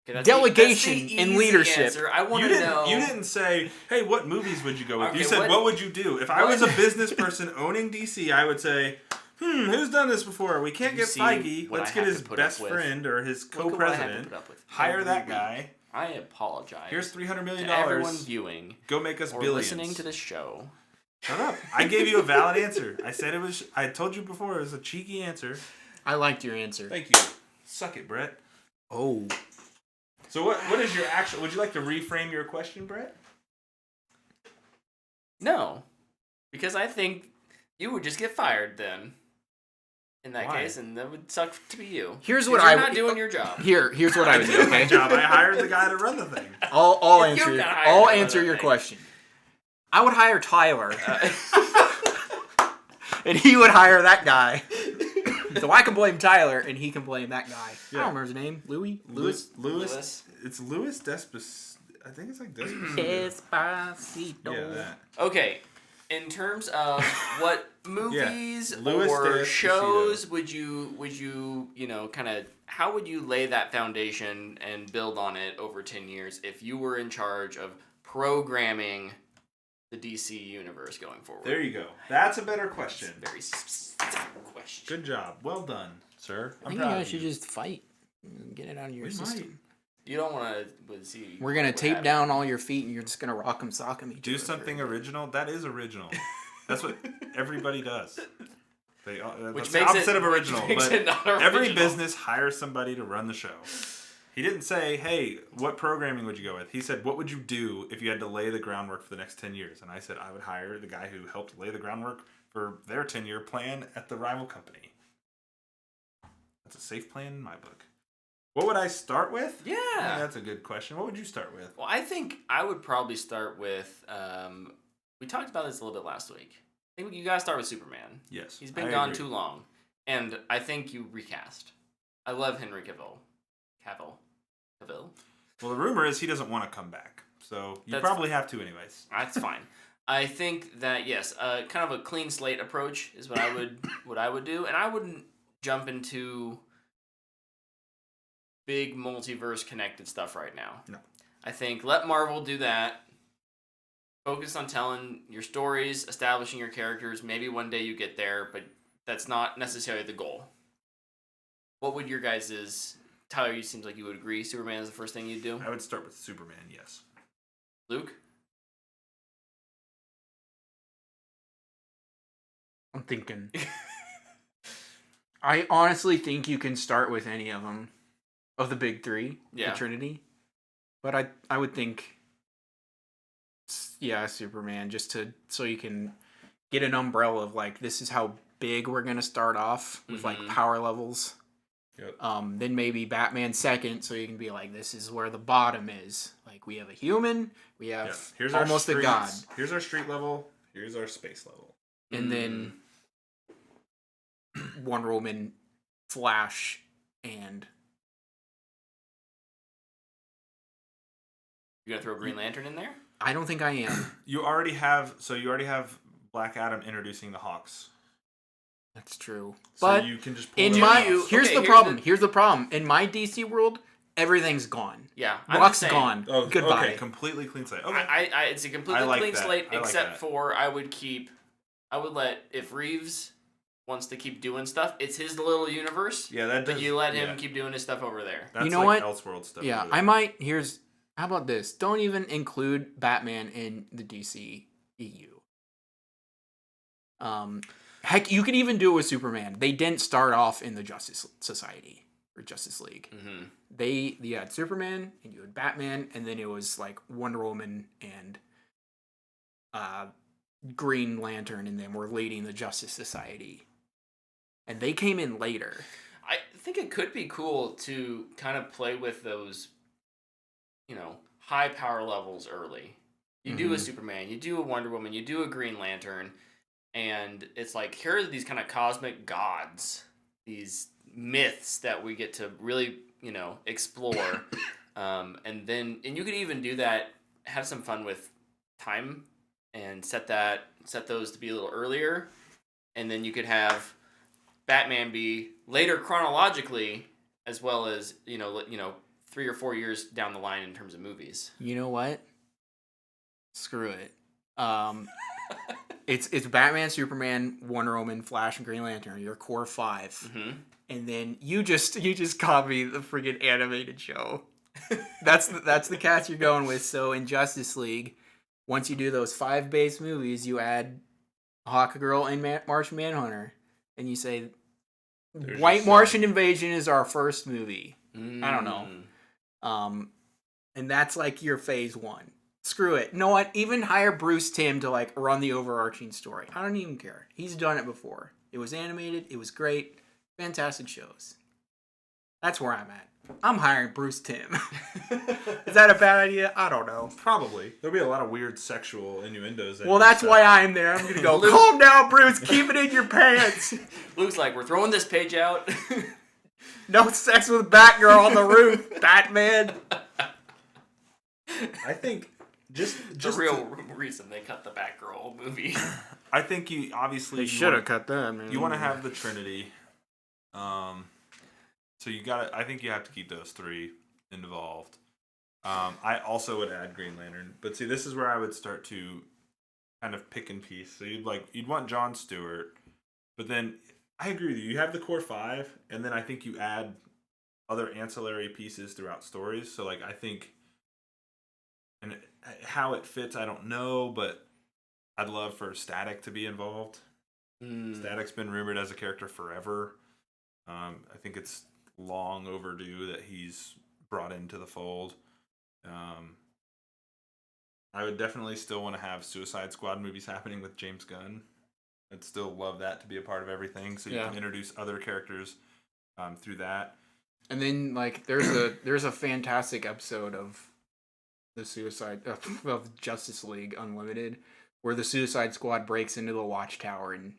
Okay, that's Delegation the and easy leadership. Answer. I want to know. You didn't say, hey, what movies would you go with? Okay, you said, what would you do? If I was a business person owning DC, I would say, who's done this before? We can't get Feige. Let's get his best friend or his co-president. Hire that guy. I apologize. Here's $300 million. To everyone viewing. Go make us or billions. listening to this show. Shut up. I gave you a valid answer. I said it was. I told you before it was a cheeky answer. I liked your answer. Thank you. Suck it, Brett. Oh. So what is your actual... Would you like to reframe your question, Brett? No. Because I think you would just get fired then. In that case, and that would suck to be you. Here's what you're I not doing your job. Here's what I would do. Okay. My job. I hired the guy to run the thing. I'll answer your question. I would hire Tyler, and he would hire that guy. So I can blame Tyler, and he can blame that guy. Yeah. I don't remember his name. Louis. It's Louis Despacito. I think it's like Despacito. Despacito. Yeah, that. Okay. In terms of what movies Louis or Despacito. shows would you kind of, how would you lay that foundation and build on it over 10 years if you were in charge of programming the DC universe going forward? There you go. That's a better question. Very specific question. Good job. Well done, sir. I think you guys should just fight and get it out of your system. You don't want to see. We're gonna tape down all your feet, and you're just gonna rock 'em, sock 'em. Do something original. That is original. That's what everybody does. That's the opposite of original. But every business hires somebody to run the show. He didn't say, hey, what programming would you go with? He said, what would you do if you had to lay the groundwork for the next 10 years? And I said, I would hire the guy who helped lay the groundwork for their 10-year plan at the rival company. That's a safe plan in my book. What would I start with? Yeah. That's a good question. What would you start with? Well, I think I would probably start with, we talked about this a little bit last week. I think you gotta start with Superman. Yes. He's been gone too long. And I think you recast. I love Henry Cavill. Cavill? Well, the rumor is he doesn't want to come back. So you probably have to anyways. That's fine. I think that, yes, kind of a clean slate approach is what I would do. And I wouldn't jump into big multiverse connected stuff right now. No. I think let Marvel do that. Focus on telling your stories, establishing your characters. Maybe one day you get there, but that's not necessarily the goal. What would your guys' Tyler, you seems like you would agree Superman is the first thing you'd do? I would start with Superman, yes. Luke? I'm thinking. I honestly think you can start with any of them. Of the big three, the Trinity. But I would think, Superman, just so you can get an umbrella of, like, this is how big we're going to start off with, like, power levels. Yep. Then maybe Batman second, so you can be like, this is where the bottom is. Like, we have a human, we have here's almost our a god. Here's our street level, here's our space level. And then Wonder Woman, Flash, and... You gonna throw Green Lantern in there? I don't think I am. You already have Black Adam introducing the Hawks. That's true. So but you can just pull here's the problem. Here's the problem. In my DC world, everything's gone. Yeah, Rock's gone. Oh, goodbye. Okay, completely clean slate. Okay. It's a completely clean slate, except for I would let, if Reeves wants to keep doing stuff, it's his little universe. Yeah, that does. But you let him keep doing his stuff over there. That's you know like what? Elseworld stuff. Yeah, how about this? Don't even include Batman in the DC EU. Heck, you could even do it with Superman. They didn't start off in the Justice Society or Justice League. Mm-hmm. You had Superman and you had Batman, and then it was like Wonder Woman and Green Lantern, and then were leading the Justice Society. And they came in later. I think it could be cool to kind of play with those, high power levels early. You do a Superman, you do a Wonder Woman, you do a Green Lantern, and it's like, here are these kind of cosmic gods, these myths that we get to really, explore. And you could even do that, have some fun with time, and set those to be a little earlier, and then you could have Batman be later chronologically, as well as 3 or 4 years down the line in terms of movies. You know what? Screw it. It's Batman, Superman, Wonder Woman, Flash, and Green Lantern. Your core 5, and then you just copy the friggin' animated show. That's the cast you're going with. So in Justice League, once you do those 5 base movies, you add Hawkgirl and Martian Manhunter, and you say White Martian Invasion is our first movie. I don't know. And that's like your phase 1. Screw it. You know what? Even hire Bruce Timm to like run the overarching story. I don't even care. He's done it before. It was animated. It was great. Fantastic shows. That's where I'm at. I'm hiring Bruce Timm. Is that a bad idea? I don't know. Probably. There'll be a lot of weird sexual innuendos. Well, that's why I'm there. I'm going to go, calm down, Bruce. Keep it in your pants. Luke's like, we're throwing this page out. No sex with Batgirl on the roof, Batman. I think just the real reason they cut the Batgirl movie. I think you obviously... They should have cut that, man. You want to have the Trinity. So I think you have to keep those 3 involved. I also would add Green Lantern, but see, this is where I would start to kind of pick and piece. So you'd want Jon Stewart, but then I agree with you. You have the core 5, and then I think you add other ancillary pieces throughout stories. So I think, and how it fits, I don't know, but I'd love for Static to be involved. Static's been rumored as a character forever. I think it's long overdue that he's brought into the fold. I would definitely still want to have Suicide Squad movies happening with James Gunn. I'd still love that to be a part of everything, so you can introduce other characters through that. And then there's a fantastic episode of the of Justice League Unlimited where the Suicide Squad breaks into the Watchtower and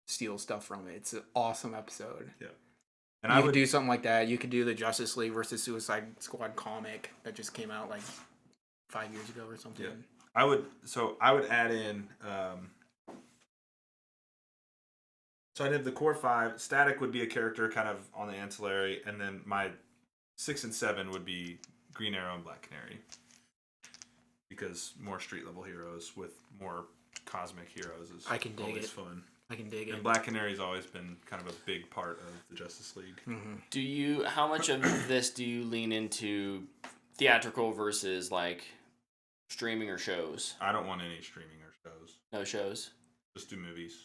steals stuff from it. It's an awesome episode. Yeah. And you could do something like that. You could do the Justice League versus Suicide Squad comic that just came out 5 years ago or something. Yeah. I would add in so I'd have the core 5. Static would be a character kind of on the ancillary, and then my 6 and 7 would be Green Arrow and Black Canary. Because more street level heroes with more cosmic heroes is always fun. I can dig it. And Black Canary's always been kind of a big part of the Justice League. Mm-hmm. How much of this do you lean into theatrical versus streaming or shows? I don't want any streaming or shows. No shows? Just do movies.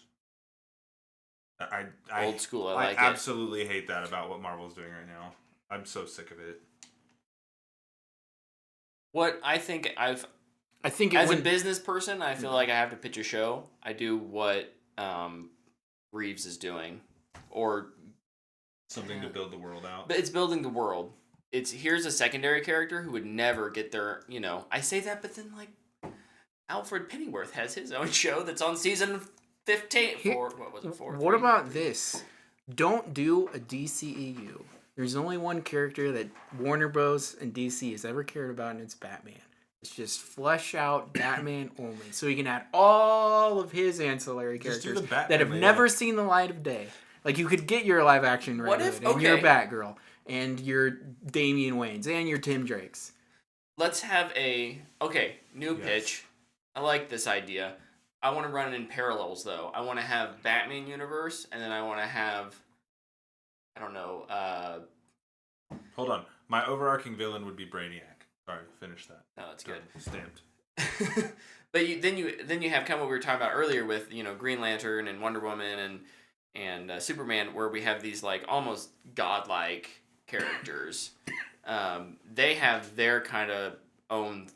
Old school, I like it. I absolutely hate that about what Marvel's doing right now. I'm so sick of it. What I think as a business person, I feel like I have to pitch a show. I do what Reeves is doing, or something to build the world out. But it's building the world. Here's a secondary character who would never get their. I say that, but then Alfred Pennyworth has his own show that's on season 15. What was it for? What about this? Don't do a DCEU. There's only one character that Warner Bros. And DC has ever cared about, and it's Batman. It's just flesh out Batman only. So you can add all of his ancillary characters that have never seen the light of day. You could get your live action Red Hood, and your Batgirl, and your Damian Waynes, and your Tim Drakes. Let's have new pitch. I like this idea. I want to run it in parallels, though. I want to have Batman universe, and then I want to have, I don't know. Hold on. My overarching villain would be Brainiac. Sorry, finish that. No, that's good. Stamped. But then you have kind of what we were talking about earlier with Green Lantern and Wonder Woman and Superman, where we have these almost godlike characters. They have their kind of own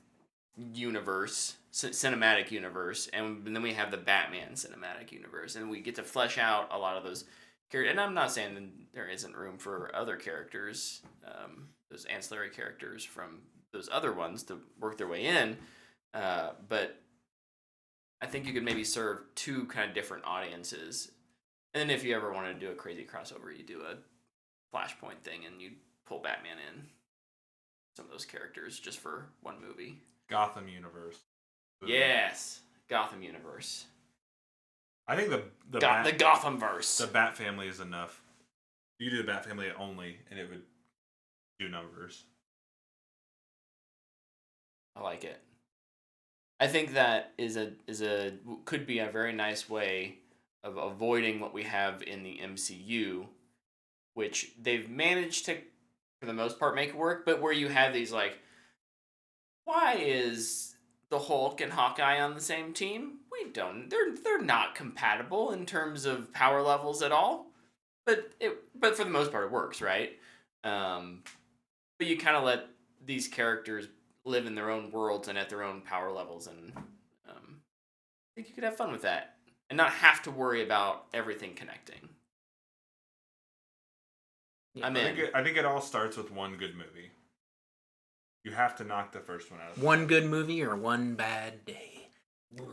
universe, cinematic universe, and then we have the Batman cinematic universe, and we get to flesh out a lot of those characters. And I'm not saying that there isn't room for other characters, those ancillary characters from those other ones to work their way in. But I think you could maybe serve two kind of different audiences. And then if you ever wanted to do a crazy crossover, you do a Flashpoint thing and you pull Batman in, some of those characters just for one movie. Gotham universe. Yes, Gotham universe. I think the Gothamverse. The Bat family is enough. You could do the Bat family only, and it would do numbers. I like it. I think that could be a very nice way of avoiding what we have in the MCU, which they've managed to, for the most part, make it work. But where you have these like, why is the Hulk and Hawkeye on the same team? We don't. They're not compatible in terms of power levels at all. But for the most part, it works, right? But you kind of let these characters live in their own worlds and at their own power levels, and I think you could have fun with that and not have to worry about everything connecting. Yeah, I think it all starts with one good movie. You have to knock the first one out of the One good movie or one bad day? All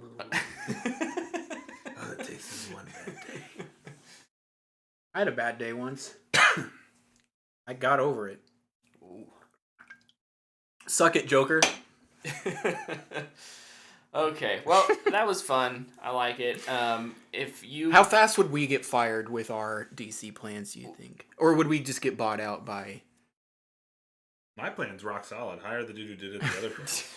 it takes is one bad day. I had a bad day once. I got over it. Ooh. Suck it, Joker. Okay, well, that was fun. I like it. How fast would we get fired with our DC plans, do you think? Or would we just get bought out by... My plan's rock solid. Hire the dude who did it the other place.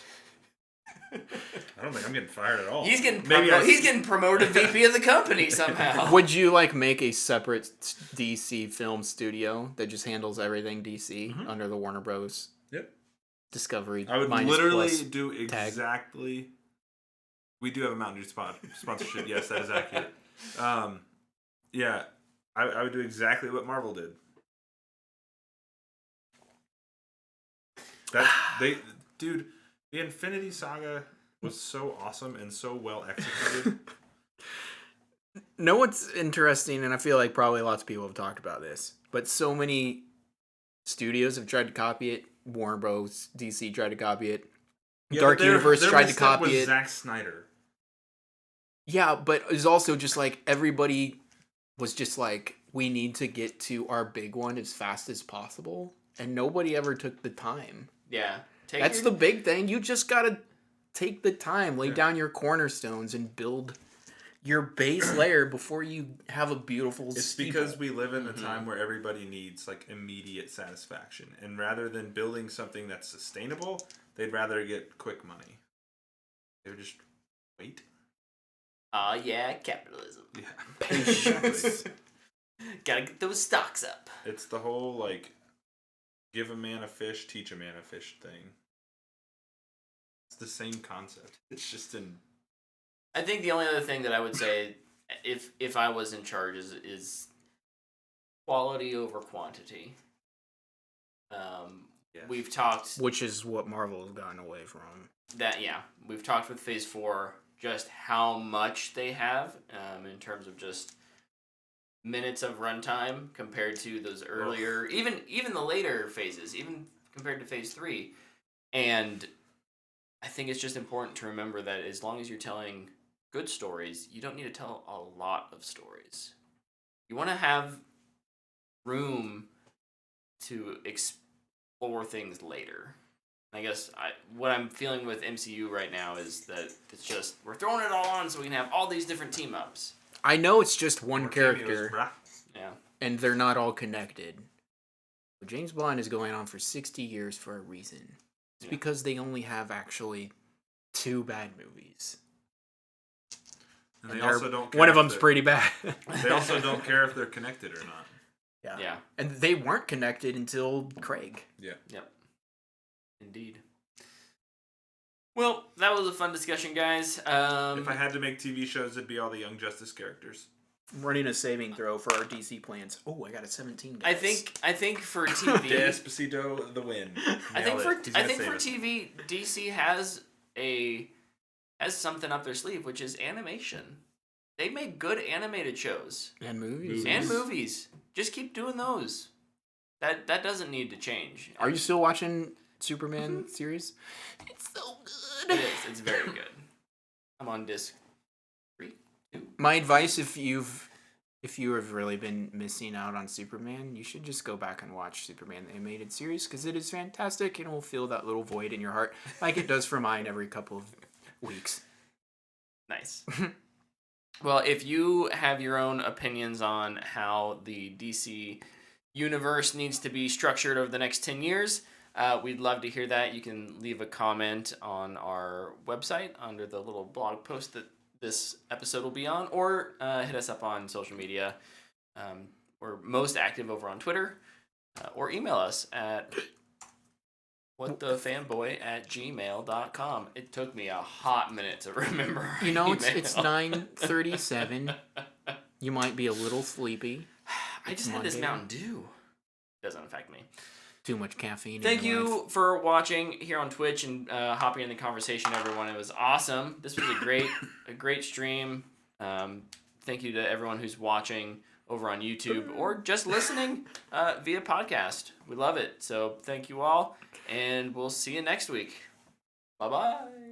I don't think I'm getting fired at all. He's getting promoted to VP of the company somehow. Would you like make a separate DC film studio that just handles everything DC under the Warner Bros. Yep. Discovery. I would minus literally plus do tag. exactly. We do have a Mountain Dew sponsorship. Yes, that is accurate. Yeah, I would do exactly what Marvel did. Dude, the Infinity Saga was so awesome and so well executed. Know what's interesting, and I feel like probably lots of people have talked about this, but so many studios have tried to copy it. Warner Bros. DC tried to copy it. Yeah, Dark Universe tried to mistake copy was it. Zack Snyder. Yeah, but it's also just like everybody was just like, we need to get to our big one as fast as possible, and nobody ever took the time. Yeah. That's the big thing. You just gotta take the time, lay down your cornerstones, and build your base layer before you have a beautiful It's steeple. because we live in a time where everybody needs like immediate satisfaction, and rather than building something that's sustainable, they'd rather get quick money. They would just wait. Yeah, capitalism. Yeah, Patience. Gotta get those stocks up. It's the whole like, give a man a fish, teach a man a fish thing. It's the same concept. It's just in. I think the only other thing that I would say, if I was in charge, is quality over quantity. Yes. We've talked Which is what Marvel has gotten away from. that, yeah, we've talked with Phase 4 just how much they have in terms of just minutes of runtime compared to those earlier, even the later phases, even compared to Phase 3. And I think it's just important to remember that as long as you're telling good stories, you don't need to tell a lot of stories. You want to have room to explore things later. I guess what I'm feeling with MCU right now is that it's just, we're throwing it all on so we can have all these different team-ups. I know it's just one More character, cameos, brah. Yeah. and they're not all connected. But James Bond is going on for 60 years for a reason. It's because they only have actually 2 bad movies. And they also don't care one of if them's they're- pretty bad. They also don't care if they're connected or not. Yeah. And they weren't connected until Craig. Yeah. Yep. Indeed. Well, that was a fun discussion, guys. If I had to make TV shows, it'd be all the Young Justice characters. Running a saving throw for our DC plans. Oh, I got a 17. Guys. I think for TV, Despacito, the win. I think Nailed it. He's for gonna save us. TV, DC has something up their sleeve, which is animation. They make good animated shows and movies. and movies. Just keep doing those. That doesn't need to change. Are you still watching Superman series. It's so good. It is. It's very good. I'm on disc 3, 2. My advice, if you have really been missing out on Superman, you should just go back and watch Superman the animated series because it is fantastic and will fill that little void in your heart like it does for mine every couple of weeks. Nice. Well, if you have your own opinions on how the DC universe needs to be structured over the next 10 years, we'd love to hear that. You can leave a comment on our website under the little blog post that this episode will be on, or hit us up on social media. We're most active over on Twitter, or email us at whatthefanboy@gmail.com. It took me a hot minute to remember our You know, it's email. 9:37. You might be a little sleepy. I just had this Mountain Dew. Doesn't affect me. Too much caffeine. Thank in your you life. for watching here on Twitch and hopping in the conversation, everyone. It was awesome. This was a great stream. Thank you to everyone who's watching over on YouTube or just listening via podcast. We love it. So thank you all, and we'll see you next week. Bye-bye.